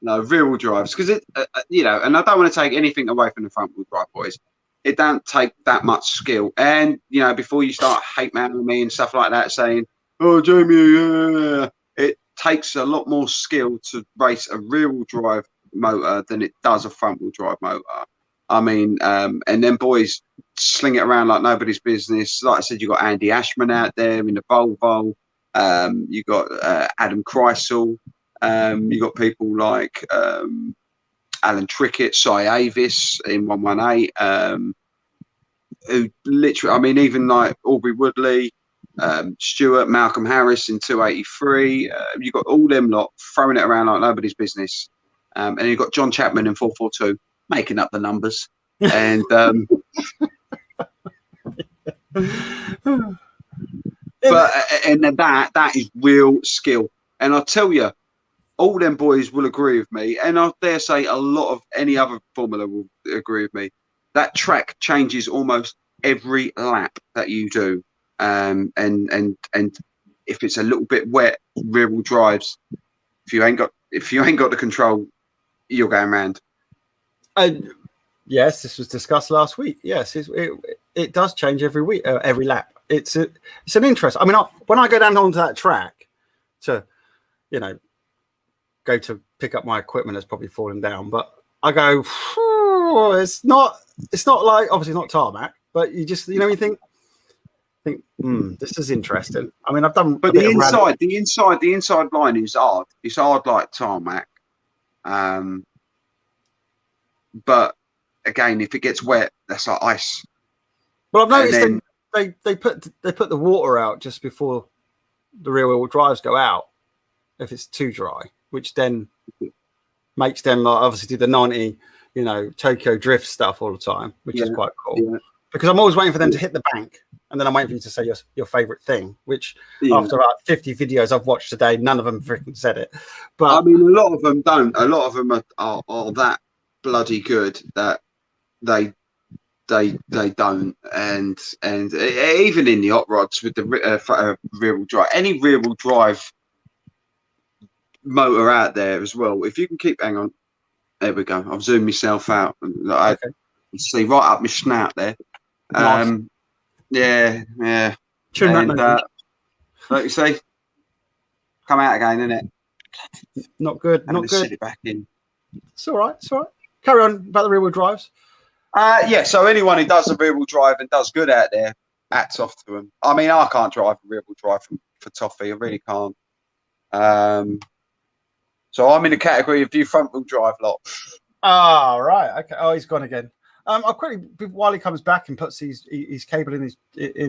S5: No, rear-wheel drives, because it, and I don't want to take anything away from the front-wheel drive, boys. It don't take that much skill, and before you start hate mailing me and stuff like that, saying, "Oh, Jamie," it takes a lot more skill to race a rear-wheel drive motor than it does a front-wheel drive motor. I mean, and then boys sling it around like nobody's business. Like I said, you got Andy Ashman out there in the Volvo. You got Adam Kreisel. You got people like Alan Trickett, Cy Avis in 118, who literally, I mean, even like Aubrey Woodley, Stuart, Malcolm Harris in 283. You got all them lot throwing it around like nobody's business. And you've got John Chapman in 442 making up the numbers. And but and that is real skill. And I tell you, all them boys will agree with me, and I dare say a lot of any other formula will agree with me. That track changes almost every lap that you do, and if it's a little bit wet, rear wheel drives. If you ain't got the control, you're going round.
S2: Yes, this was discussed last week. Yes, it does change every week, every lap. It's an interest. I mean, when I go down onto that track to, go to pick up my equipment that's probably fallen down, but I go, it's not like, obviously not tarmac, but you just, you think this is interesting. I mean, I've done,
S5: but the inside line is hard. It's hard like tarmac. But again, if it gets wet, that's like ice.
S2: Well, I've noticed they put the water out just before the rear wheel drives go out if it's too dry, which then makes them like obviously do the 90, Tokyo drift stuff all the time, which is quite cool. Yeah. Because I'm always waiting for them to hit the bank, and then I'm waiting for you to say your favorite thing. Which after about 50 videos I've watched today, none of them freaking said it. But
S5: I mean, a lot of them don't. A lot of them are that bloody good that they don't, and even in the hot rods with the rear wheel drive, any rear wheel drive motor out there as well. If you can keep, hang on, there we go. I've zoomed myself out, and I see right up my snout there.
S2: Nice.
S5: Yeah.
S2: And,
S5: like you say, come out again, innit?
S2: Not good.
S5: I'm
S2: not
S5: gonna
S2: good.
S5: sit it back in.
S2: It's all right. Carry on about the rear wheel drives.
S5: So anyone who does a rear wheel drive and does good out there, hats off to them. I mean, I can't drive a rear wheel drive for Toffee. I really can't. So I'm in the category of you front wheel drive lot.
S2: Right. Okay. Oh, he's gone again. I'll quickly, while he comes back and puts his cable in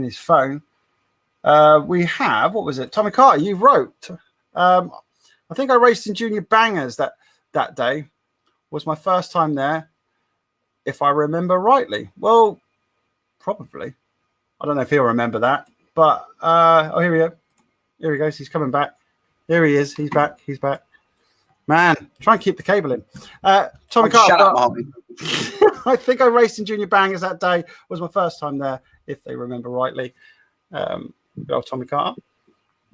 S2: his phone. We have, what was it? Tommy Carter, you wrote. I think I raced in Junior Bangers that day. Was my first time there, if I remember rightly. Well, probably. I don't know if he'll remember that, but here we go. Here he goes. He's coming back. Here he is. He's back. Man, try and keep the cable in. Tommy Carter.
S5: Shut up, Marvin.
S2: I think I raced in Junior Bangers that day. Was my first time there, if they remember rightly. Tommy Carter.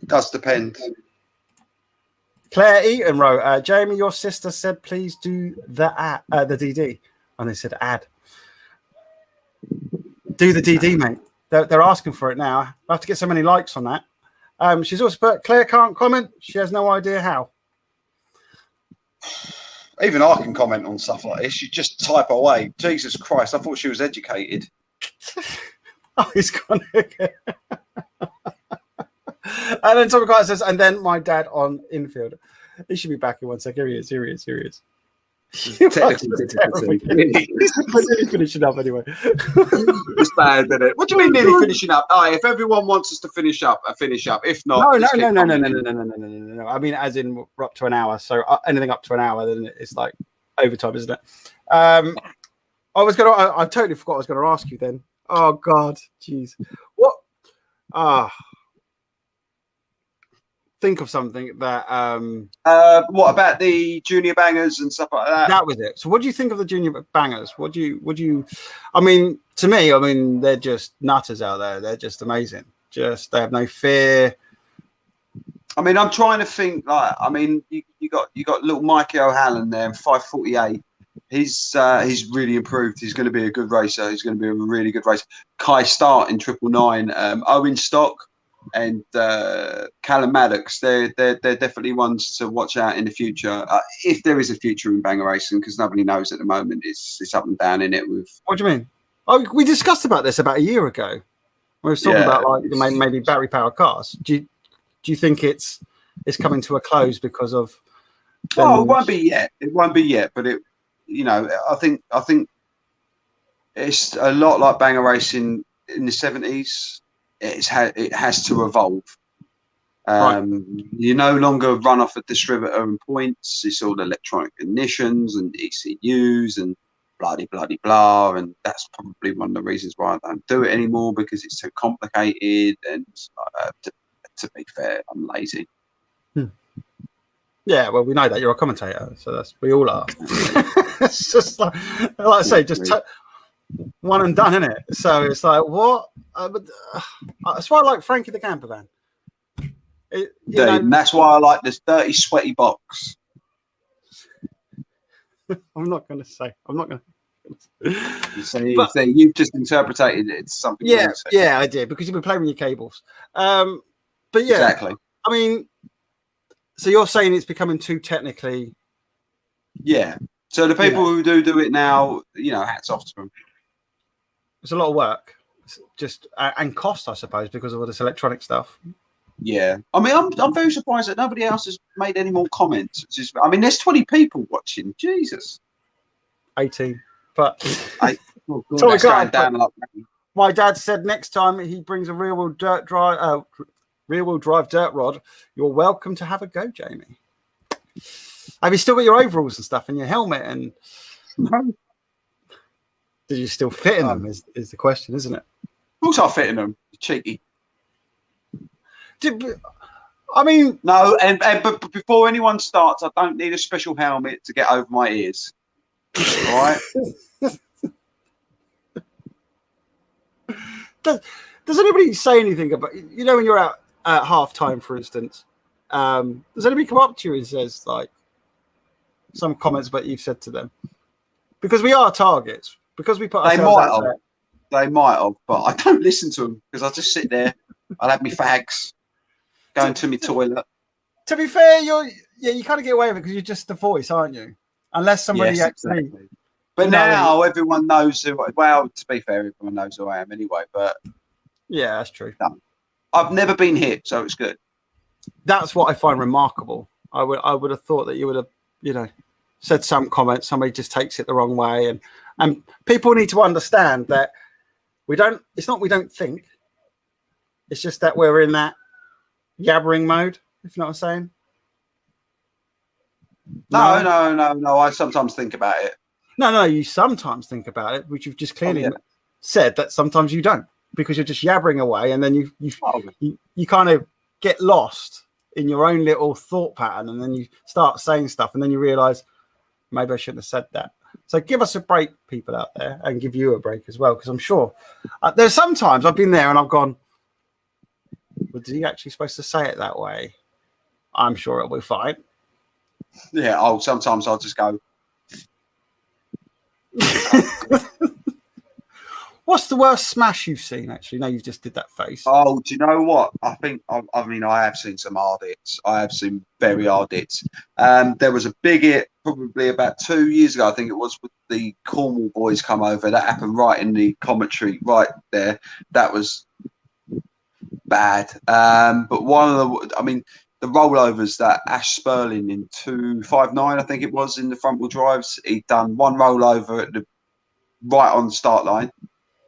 S5: It does depend.
S2: Claire Eaton wrote, Jamie, your sister said please do the DD. And they said add. Do the DD, mate. They're asking for it now. I have to get so many likes on that. She's also put, Claire can't comment. She has no idea how.
S5: Even I can comment on stuff like this. You just type away. Jesus Christ, I thought she was educated.
S2: Oh, he's gone again. And then Tommy Carter says, and then my dad on infield. He should be back in 1 second. Here he is.
S5: Technical difficulty.
S2: We're finishing up anyway.
S5: It's bad, isn't it? What do you mean nearly finishing up? If everyone wants us to finish up, finish up. If not,
S2: no. I mean, as in we're up to an hour. So anything up to an hour, then it's like overtime, isn't it? I totally forgot I was going to ask you then. Oh God, jeez. What? Think of something that
S5: what about the Junior Bangers and stuff like that?
S2: That was it. So what do you think of the Junior Bangers? Would you I mean, to me, they're just nutters out there. They're just amazing. They have no fear.
S5: I mean, I'm trying to think you got little Mikey O'Halloran there in 548. He's really improved. He's going to be a good racer. He's going to be a really good racer. Kai Start in 999, Owen Stock and Callum Maddox, they're definitely ones to watch out in the future, if there is a future in banger racing, because nobody knows at the moment. It's up and down in it. With
S2: what do you mean? Oh, we discussed about this about a year ago. We were talking about maybe battery powered cars. Do you think it's coming to a close because of
S5: Oh, it won't be yet. It won't be yet, but it, I think it's a lot like banger racing in the 70s. It has to evolve. You no longer run off a distributor and points. It's all electronic ignitions and ECUs and bloody blah, and that's probably one of the reasons why I don't do it anymore, because it's too complicated. And to be fair, I'm lazy.
S2: Yeah, well, we know that you're a commentator, so we all are. It's just like I say, just one and done, isn't it? So it's like, what? That's why I like Frankie the Camper Van.
S5: And that's why I like this dirty, sweaty box.
S2: I'm not going to say.
S5: So you've just interpreted it as something.
S2: Yeah, I did, because you've been playing with your cables. But yeah,
S5: exactly.
S2: I mean, so you're saying it's becoming too technically.
S5: Yeah. So the people who do it now, hats off to them.
S2: It's a lot of work, just and cost, I suppose, because of all this electronic stuff.
S5: Yeah, I mean, I'm very surprised that nobody else has made any more comments. There's 20 people watching. Jesus.
S2: 18, but
S5: that's going down.
S2: My dad said next time he brings a rear-wheel drive dirt rod, you're welcome to have a go, Jamie. Have you still got your overalls and stuff and your helmet? And
S5: no.
S2: Did you still fit in them? Is the question, isn't it?
S5: Of course, I fit in them. Cheeky.
S2: No,
S5: but before anyone starts, I don't need a special helmet to get over my ears. All right.
S2: Does anybody say anything about, when you're out at half time, for instance? Does anybody come up to you and says like some comments about you've said to them? Because we are targets. Because we put ourselves out there.
S5: They might have, but I don't listen to them because I just sit there. I'll have my fags going to my toilet.
S2: To be fair, you kind of get away with it because you're just the voice, aren't you? Unless somebody actually.
S5: Exactly. But now everyone knows who. Well, to be fair, everyone knows who I am anyway. But
S2: yeah, that's true.
S5: No, I've never been hit, so it's good.
S2: That's what I find remarkable. I would have thought that you would have, said some comment. Somebody just takes it the wrong way, and people need to understand that it's not we don't think. It's just that we're in that yabbering mode, if you know what I'm saying.
S5: No. I sometimes think about it.
S2: No, you sometimes think about it, which you've just clearly said that sometimes you don't, because you're just yabbering away, and then you kind of get lost in your own little thought pattern, and then you start saying stuff, and then you realise maybe I shouldn't have said that. So give us a break, people out there, and give you a break as well, because I'm sure there's sometimes I've been there and I've gone, well, did he actually supposed to say it that way? I'm sure it'll be fine.
S5: Yeah. Sometimes I'll just go.
S2: What's the worst smash you've seen? Actually, no, you just did that face.
S5: Oh, do you know what? I think I have seen some hard hits. I have seen very hard hits. There was a big hit probably about 2 years ago. I think it was with the Cornwall boys come over. That happened right in the commentary, right there. That was bad. But one of the rollovers that Ash Sperling in 259, I think it was, in the front wheel drives, he'd done one rollover right on the start line.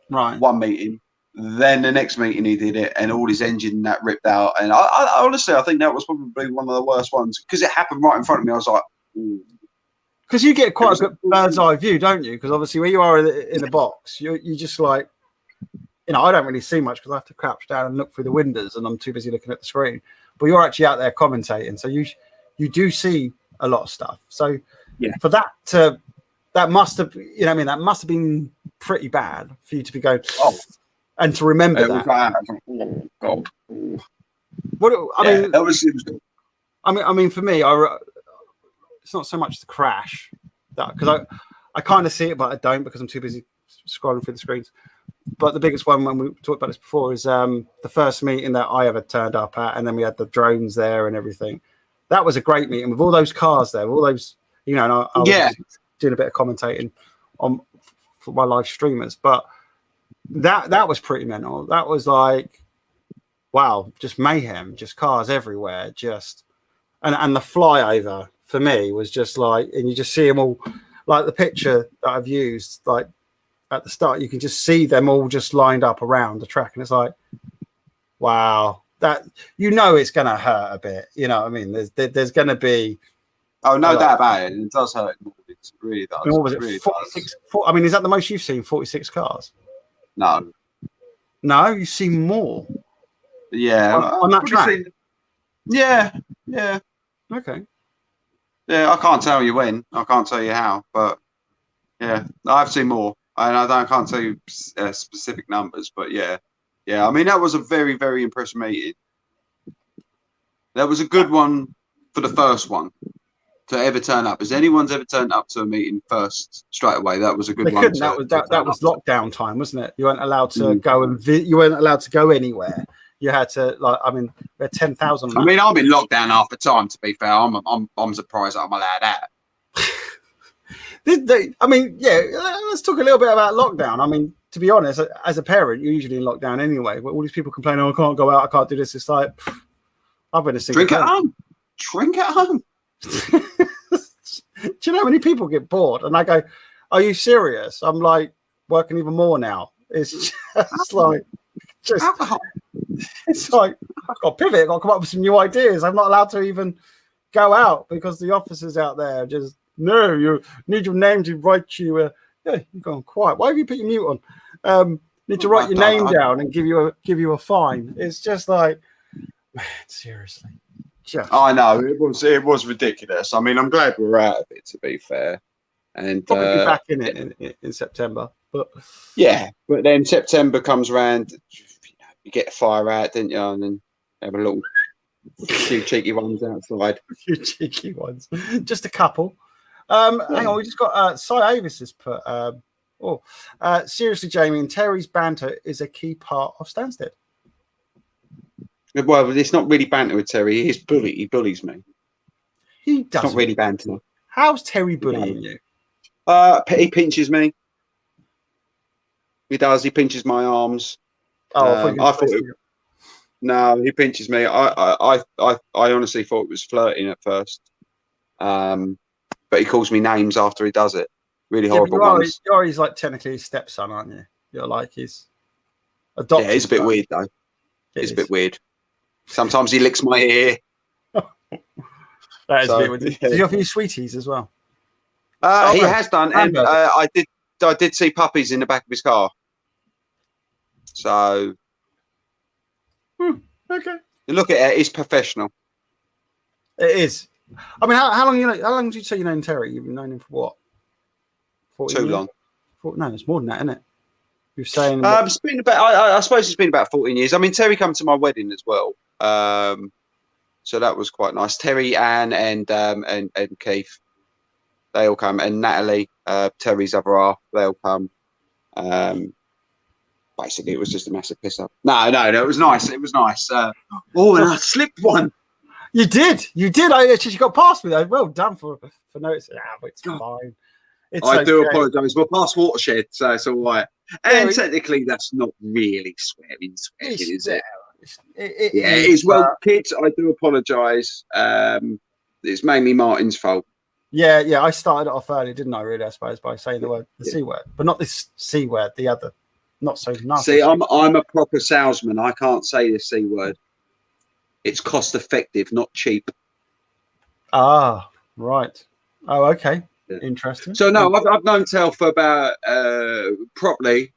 S2: Right.
S5: One meeting. Then the next meeting he did it, and all his engine that ripped out. And I honestly, I think that was probably one of the worst ones because it happened right in front of me. I was like,
S2: because you get quite a good bird's eye view, don't you? Because obviously, where you are in the box, you just like, I don't really see much because I have to crouch down and look through the windows, and I'm too busy looking at the screen. But you're actually out there commentating, so you do see a lot of stuff. So for that that must have, that must have been pretty bad for you to be going, and to remember that.
S5: Oh God.
S2: What
S5: it was good.
S2: I mean, for me, it's not so much the crash because I kind of see it, but I don't because I'm too busy scrolling through the screens. But the biggest one, when we talked about this before, is the first meeting that I ever turned up at, and then we had the drones there and everything. That was a great meeting with all those cars there, all those, and I was doing a bit of commentating for my live streamers. But that was pretty mental. That was like, wow, just mayhem, just cars everywhere, and the flyover for me was just like, and you just see them all, like the picture that I've used, like at the start, you can just see them all just lined up around the track, and it's like, wow, that it's going to hurt a bit. You know what I mean? There's going to be.
S5: Oh, no doubt about it. It does hurt. It really does.
S2: What was
S5: it
S2: it?
S5: really
S2: 46. I mean, is that the most you've seen? 46 cars?
S5: No.
S2: No, you've seen more.
S5: Yeah.
S2: On that track.
S5: Yeah.
S2: Okay.
S5: Yeah, I can't tell you when. I can't tell you how, but yeah, I've seen more, and I can't tell you specific numbers, but yeah. I mean, that was a very, very impressive meeting. That was a good one for the first one to ever turn up. Has anyone's ever turned up to a meeting first straight away? That was a good one.
S2: That was lockdown time, wasn't it? You weren't allowed to go and you weren't allowed to go anywhere. You had to, like, I mean, we had 10,000.
S5: I mean, I'm in lockdown half the time. To be fair, I'm surprised that I'm allowed out.
S2: I mean, yeah. Let's talk a little bit about lockdown. I mean, to be honest, as a parent, you're usually in lockdown anyway. But all these people complain, "Oh, I can't go out. I can't do this." It's like, I've been a single.
S5: Drink at home. Drink at home.
S2: Do you know how many people get bored? And I go, "Are you serious?" I'm like working even more now. It's just like,
S5: alcohol.
S2: It's like I've got to pivot. I've got to come up with some new ideas. I'm not allowed to even go out because the officers out there just you need your name to write you. Yeah, you're going quiet. Why have you put your mute on? Need to write your name down and give you a fine. It's just like, man, seriously.
S5: I know it was ridiculous. I mean, I'm glad we're out of it. To be fair, and
S2: probably be back in it in September. But
S5: yeah, but then September comes around. You get a fire out, didn't you? And then have a few cheeky ones outside.
S2: A few cheeky ones, just a couple. Hang on, we just got Cy Avis has put. Seriously, Jamie, and Terry's banter is a key part of Stansted.
S5: Well, it's not really banter with Terry. He bullies me.
S2: He does.
S5: It's not really banter.
S2: How's Terry bullying you?
S5: He pinches me. He does. He pinches my arms. No, he pinches me. I honestly thought it was flirting at first. But he calls me names after he does it. Really horrible ones.
S2: He's like technically his stepson, aren't you? You're like his adopted.
S5: Yeah, it's a bit weird though. It's a bit weird. Sometimes he licks my ear.
S2: That is a bit weird. Does he offer you sweeties as well?
S5: He has done, and I did see puppies in the back of his car. So,
S2: okay.
S5: You look at it; it's professional.
S2: It is. I mean, how long How long did you say you known Terry? You've known him for what?
S5: 14 years?
S2: Long. No, it's more than that, isn't it? You're saying
S5: it's been about. I suppose it's been about 14 years. I mean, Terry came to my wedding as well, so that was quite nice. Terry, Anne, and Keith, they all come, and Natalie, Terry's other half, they all come. Basically, it was just a massive piss up. No, it was nice. It was nice. And I slipped one.
S2: You did. I actually got past me though. Well done for noticing. But it's fine.
S5: I do apologise. We're past watershed, so it's all right. And technically, that's not really swearing, is it? It is. Well, kids, I do apologise. It's mainly Martin's fault.
S2: Yeah. I started it off early, didn't I? Really, I suppose, by saying the C word, but not this C word. The other, not so nasty.
S5: See, I'm a proper salesman. I can't say the C word. It's cost effective, not cheap.
S2: Ah, right. Oh, okay. Yeah. Interesting.
S5: So no, I've known Tel for about properly,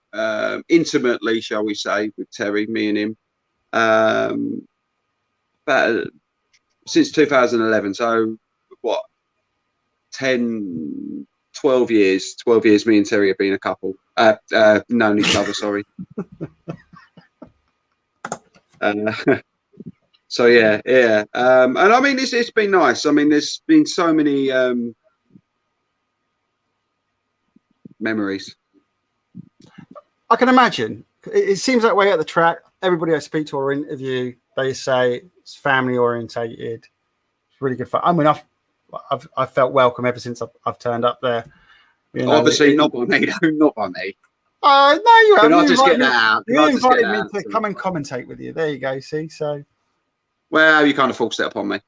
S5: intimately, shall we say, with Terry, me and him, about since 2011. So what, 10, 12 years? 12 years. Me and Terry have been a couple. Known each other. Sorry. So yeah. And I mean, it's been nice. I mean, there's been so many memories.
S2: I can imagine. It seems that way at the track. Everybody I speak to or interview, they say it's family orientated. It's really good fun. I mean, I've felt welcome ever since I've turned up there. You know,
S5: obviously not by me. Not by me.
S2: No, you haven't.
S5: Can I just get that out?
S2: You invited me to come and commentate with you. There you go. See, so.
S5: Well, you kind of forced it upon me.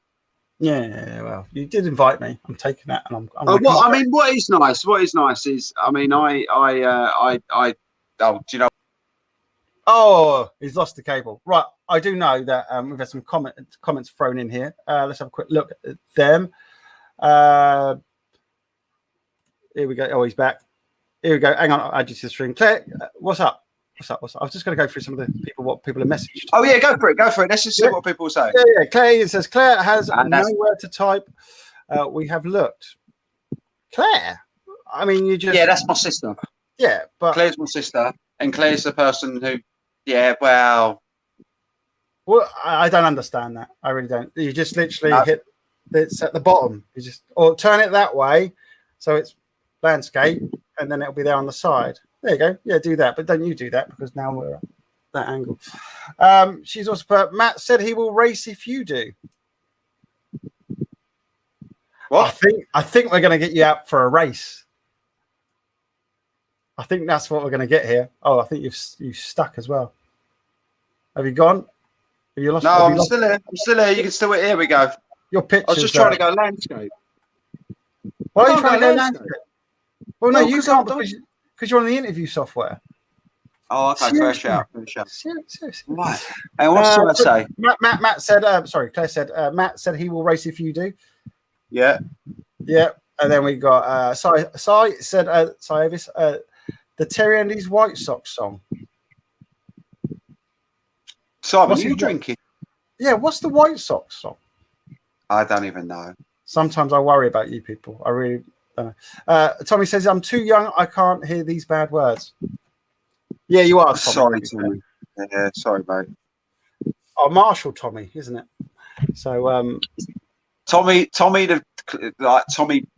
S2: Yeah, well, you did invite me. I'm taking that, and I'm
S5: What I mean, what is nice? What is nice is, I mean, oh, do you know?
S2: Oh, he's lost the cable. Right, I do know that we've had some comments thrown in here. Let's have a quick look at them. Here we go. Oh, he's back. Here we go. Hang on, I'll add you to the stream. Claire, what's up? What's up? What's up? I was just going to go through some of the people, what people have messaged.
S5: Oh yeah, go for it. Go for it. Let's just see what people say.
S2: Yeah. Claire says Claire has nowhere to type. We have looked. Claire, I mean, you just
S5: that's my sister.
S2: Yeah, but
S5: Claire's my sister, and Claire's the person who. Yeah, well,
S2: I don't understand that. I really don't. You just literally hit it's at the bottom. You just or turn it that way, so it's landscape, and then it'll be there on the side. There you go. Yeah, do that, but don't you do that because now we're at that angle. She's also put. Matt said he will race if you do.
S5: What?
S2: I think we're going to get you out for a race. I think that's what we're going to get here. Oh, I think you've stuck as well. Have you gone? Have you lost?
S5: No, I'm still here. I'm still here. You can still. Here we go.
S2: Your picture.
S5: I was just trying to go landscape.
S2: Why are you trying to go
S5: landscape?
S2: Well, no, you can't because you're on the interview software.
S5: Oh, okay.
S2: Seriously.
S5: First shout.
S2: Seriously.
S5: Right. And what's I say?
S2: Matt said. Sorry, Claire said. Matt said he will race if you do.
S5: Yeah.
S2: Yeah. And then we got Sai said Avis, the Terry Andy's White Sox song.
S5: Simon, are you drinking?
S2: Yeah, what's the White Sox song?
S5: I don't even know.
S2: Sometimes I worry about you people. I really don't know. Tommy says, I'm too young. I can't hear these bad words. Yeah, you are. Tommy.
S5: Sorry, Tommy. Yeah, sorry, mate.
S2: Oh, Marshall Tommy, isn't it? So,
S5: Tommy, Tommy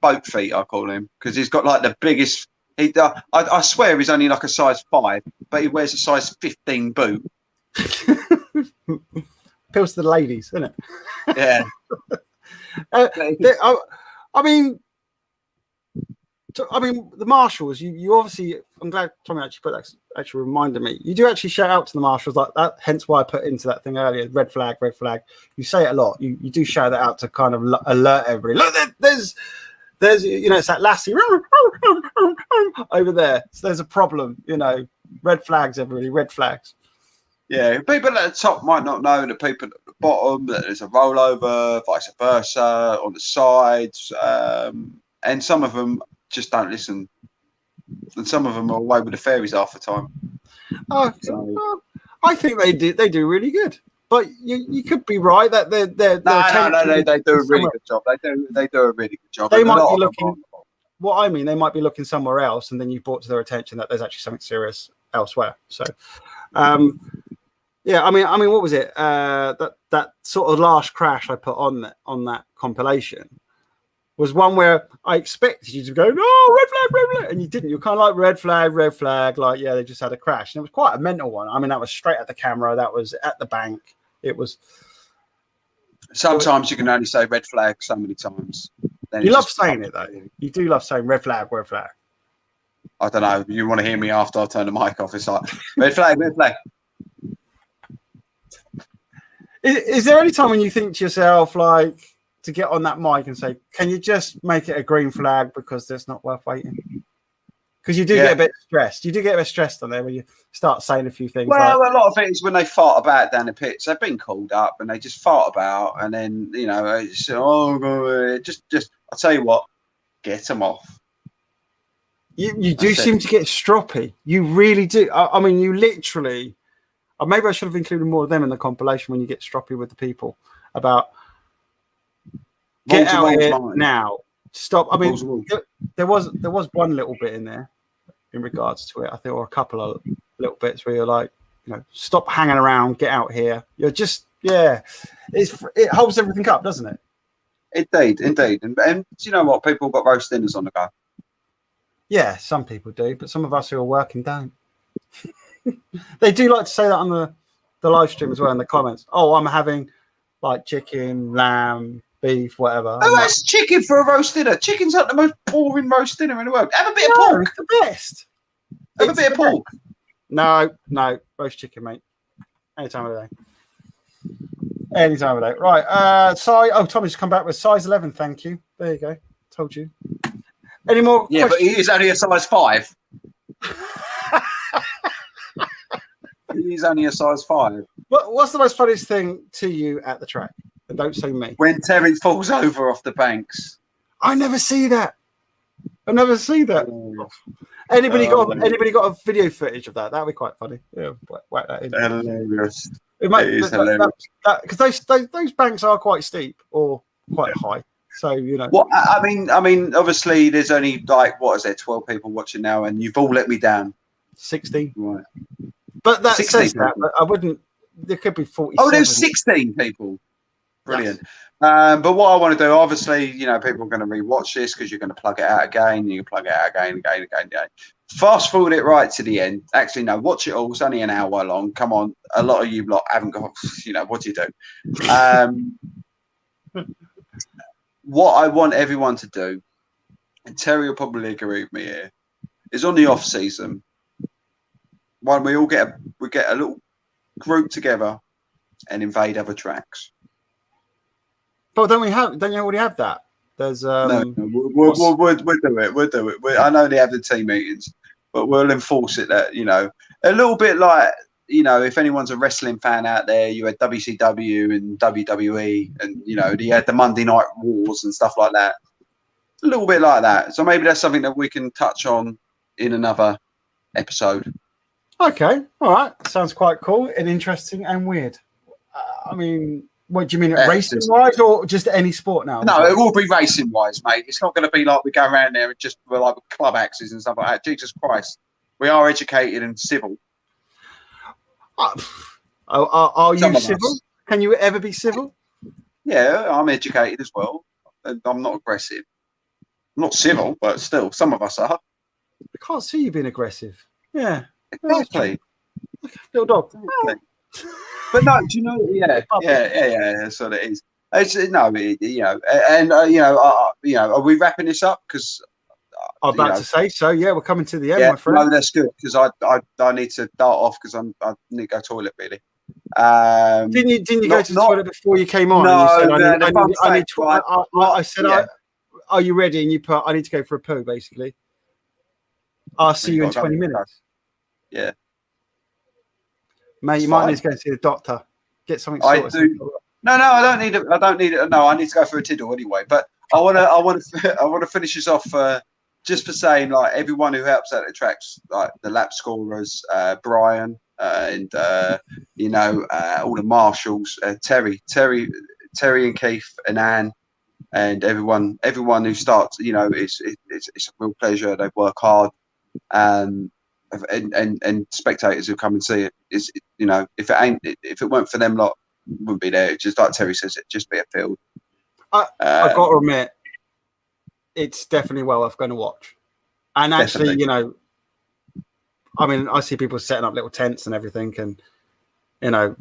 S5: Boat Feet, I call him, because he's got like the biggest. I swear he's only like a size 5, but he wears a size 15 boot.
S2: Appeals to the ladies, isn't it?
S5: Yeah.
S2: I mean, the marshals. You obviously. I'm glad Tommy actually reminded me. You do actually shout out to the marshals like that. Hence why I put into that thing earlier. Red flag, red flag. You say it a lot. You do shout that out to kind of alert everybody. Look, there's it's that lassie over there. So there's a problem. Red flags, everybody. Red flags.
S5: Yeah, people at the top might not know the people at the bottom that there's a rollover, vice versa, on the sides, and some of them just don't listen, and some of them are away with the fairies half the time.
S2: I think they do really good, but you could be right that they're
S5: no, they do a really good job. They do a really good job.
S2: They might be looking. What I mean, they might be looking somewhere else, and then you've brought to their attention that there's actually something serious elsewhere. So. Yeah, I mean, what was it? That sort of last crash I put on that compilation was one where I expected you to go, no, red flag, and you didn't. You're kind of like red flag, like yeah, they just had a crash, and it was quite a mental one. I mean, that was straight at the camera, that was at the bank. It was.
S5: Sometimes you can only say red flag so many times.
S2: You love saying it though. You do love saying red flag.
S5: I don't know. You want to hear me after I turn the mic off? It's like red flag.
S2: Is there any time when you think to yourself, like, to get on that mic and say, can you just make it a green flag because it's not worth waiting? Because you do get a bit stressed. You do get a bit stressed on there when you start saying a few things.
S5: Well, a lot of it is when they fart about down the pits. They've been called up and they just fart about, and then it's, just I'll tell you what, get them off.
S2: You do seem to get stroppy. You really do. I mean, you literally. Maybe I should have included more of them in the compilation when you get stroppy with the people about get out here now. Stop. I mean, there was one little bit in there in regards to it, I think, or a couple of little bits where you're like, stop hanging around, get out here. You're just, it holds everything up, doesn't it?
S5: Indeed. And you know what? People got roast dinners on the go.
S2: Yeah, some people do, but some of us who are working don't. They do like to say that on the live stream as well in the comments. Oh, I'm having like chicken, lamb, beef, whatever.
S5: Oh, that's chicken for a roast dinner. Chicken's like the most boring roast dinner in the world. Have a bit of pork.
S2: It's the best.
S5: Have a bit of pork.
S2: No, roast chicken, mate. Any time of the day. Any time of day. Right. Tommy's come back with size 11. Thank you. There you go. Told you. Any more?
S5: Yeah,
S2: questions?
S5: but he is only a size 5. He's only a size 5.
S2: What's the most funniest thing to you at the track? And don't say me.
S5: When Terry falls over off the banks.
S2: I never see that. I never see that.
S5: Oh,
S2: Anybody got a video footage of that? That'd be quite funny. Yeah, whack that in.
S5: hilarious.
S2: It might,
S5: It is hilarious.
S2: Because those banks are quite steep or quite high. So you know.
S5: What I mean, obviously, there's only like 12 people watching now, and you've all let me down.
S2: 16.
S5: Right.
S2: But that
S5: 16
S2: says that.
S5: people.
S2: But I wouldn't. There could be 47.
S5: Oh, there's 16 people. Brilliant.
S2: Yes.
S5: But what I want to do, obviously, people are going to rewatch this because you're going to plug it out again. You can plug it out again. Fast forward it right to the end. Actually, no, watch it all. It's only an hour long. Come on. A lot of you lot haven't got, what do you do? What I want everyone to do, and Terry will probably agree with me here, is on the off season, when we all get a little group together and invade other tracks.
S2: But don't you already have that? There's
S5: No, we'll do it. We'll do it. I know they have the team meetings, but we'll enforce it that a little bit like if anyone's a wrestling fan out there, you had WCW and WWE, and you had the Monday Night Wars and stuff like that. A little bit like that. So maybe that's something that we can touch on in another episode.
S2: Okay, all right. Sounds quite cool and interesting and weird. What do you mean, racing wise or just any sport now?
S5: No, it will be racing wise, mate. It's not going to be like we go around there and just like with club axes and stuff like that. Jesus Christ, we are educated and civil.
S2: Are you civil? Can you ever be civil?
S5: Yeah, I'm educated as well. I'm not aggressive. I'm not civil, but still, some of us are.
S2: I can't see you being aggressive. Yeah,
S5: exactly.
S2: Little dog.
S5: Exactly. But no, do you know? Yeah. That's what it is. It's are we wrapping this up? Because
S2: I'm about to say so. Yeah, we're coming to the end, my friend.
S5: No, that's good because I need to dart off because I need to go to the toilet really.
S2: Didn't you go to the toilet before you came on?
S5: No,
S2: I said, are you ready? And you put, I need to go for a poo, basically. I'll see you in 20 minutes.
S5: Yeah.
S2: Mate, you might need to go and see the doctor. Get something sorted.
S5: I do. No, I don't need it. No, I need to go for a tiddle anyway. But I want to finish this off just for saying, like, everyone who helps out the tracks, like the lap scorers, Brian, and all the marshals, Terry and Keith and Anne, and everyone who starts. It's a real pleasure. They work hard. And spectators who come and see it is, if it weren't for them lot, wouldn't be there. It's just like Terry says, it just be a field.
S2: I've got to admit, it's definitely well worth going to watch. And actually,
S5: definitely.
S2: I see people setting up little tents and everything, and I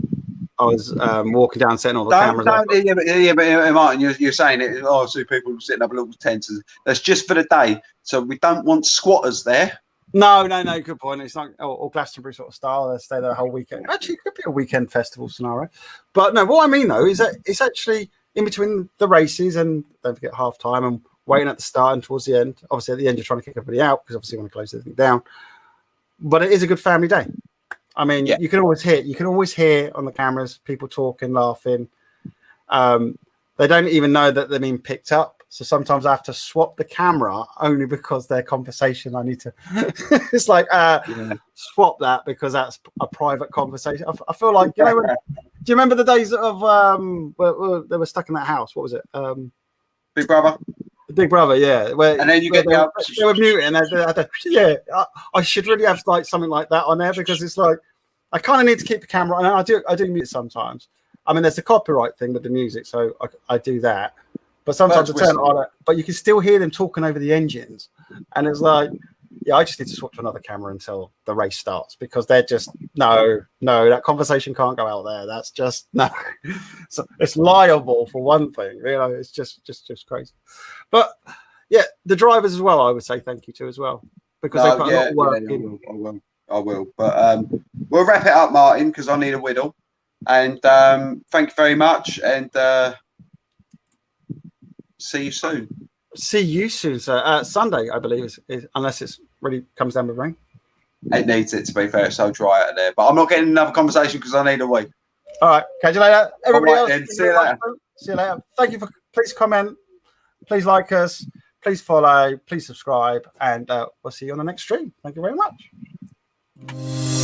S2: was walking down, setting all the cameras up.
S5: But Martin, you're saying it. Oh, I see people setting up little tents. That's just for the day, so we don't want squatters there.
S2: No, good point. It's not or Glastonbury sort of style. They stay there the whole weekend. Actually, it could be a weekend festival scenario. But no, what I mean though is that it's actually in between the races and don't forget half time and waiting at the start and towards the end. Obviously, at the end you're trying to kick everybody out because obviously you want to close everything down. But it is a good family day. I mean, you can always hear on the cameras people talking, laughing. They don't even know that they're being picked up. So sometimes I have to swap the camera only because their conversation. I need to. It's like swap that because that's a private conversation. I feel like do you remember the days of where they were stuck in that house? What was it?
S5: Big Brother.
S2: Big Brother, yeah.
S5: And then you get
S2: they were muting. I should really have like something like that on there because it's like I kind of need to keep the camera. And I do mute sometimes. I mean, there's the copyright thing with the music, so I do that. But sometimes I turn it on, but you can still hear them talking over the engines. And it's like, I just need to swap to another camera until the race starts because they're just, no, that conversation can't go out there. That's just, no. So it's liable for one thing, it's just crazy. But yeah, the drivers as well, I would say thank you to as well because they put a lot of work in.
S5: I will. But we'll wrap it up, Martin, because I need a whittle. And thank you very much. And see you soon.
S2: See you soon, sir. Sunday, I believe, is unless it's really comes down with rain.
S5: It needs it, to be fair. It's so dry out there. But I'm not getting another conversation because I need a week.
S2: All right. Catch you later. Everybody
S5: All
S2: else.
S5: right, then. See you later.
S2: See you later. Thank you for. Please comment. Please like us. Please follow. Please subscribe. And we'll see you on the next stream. Thank you very much.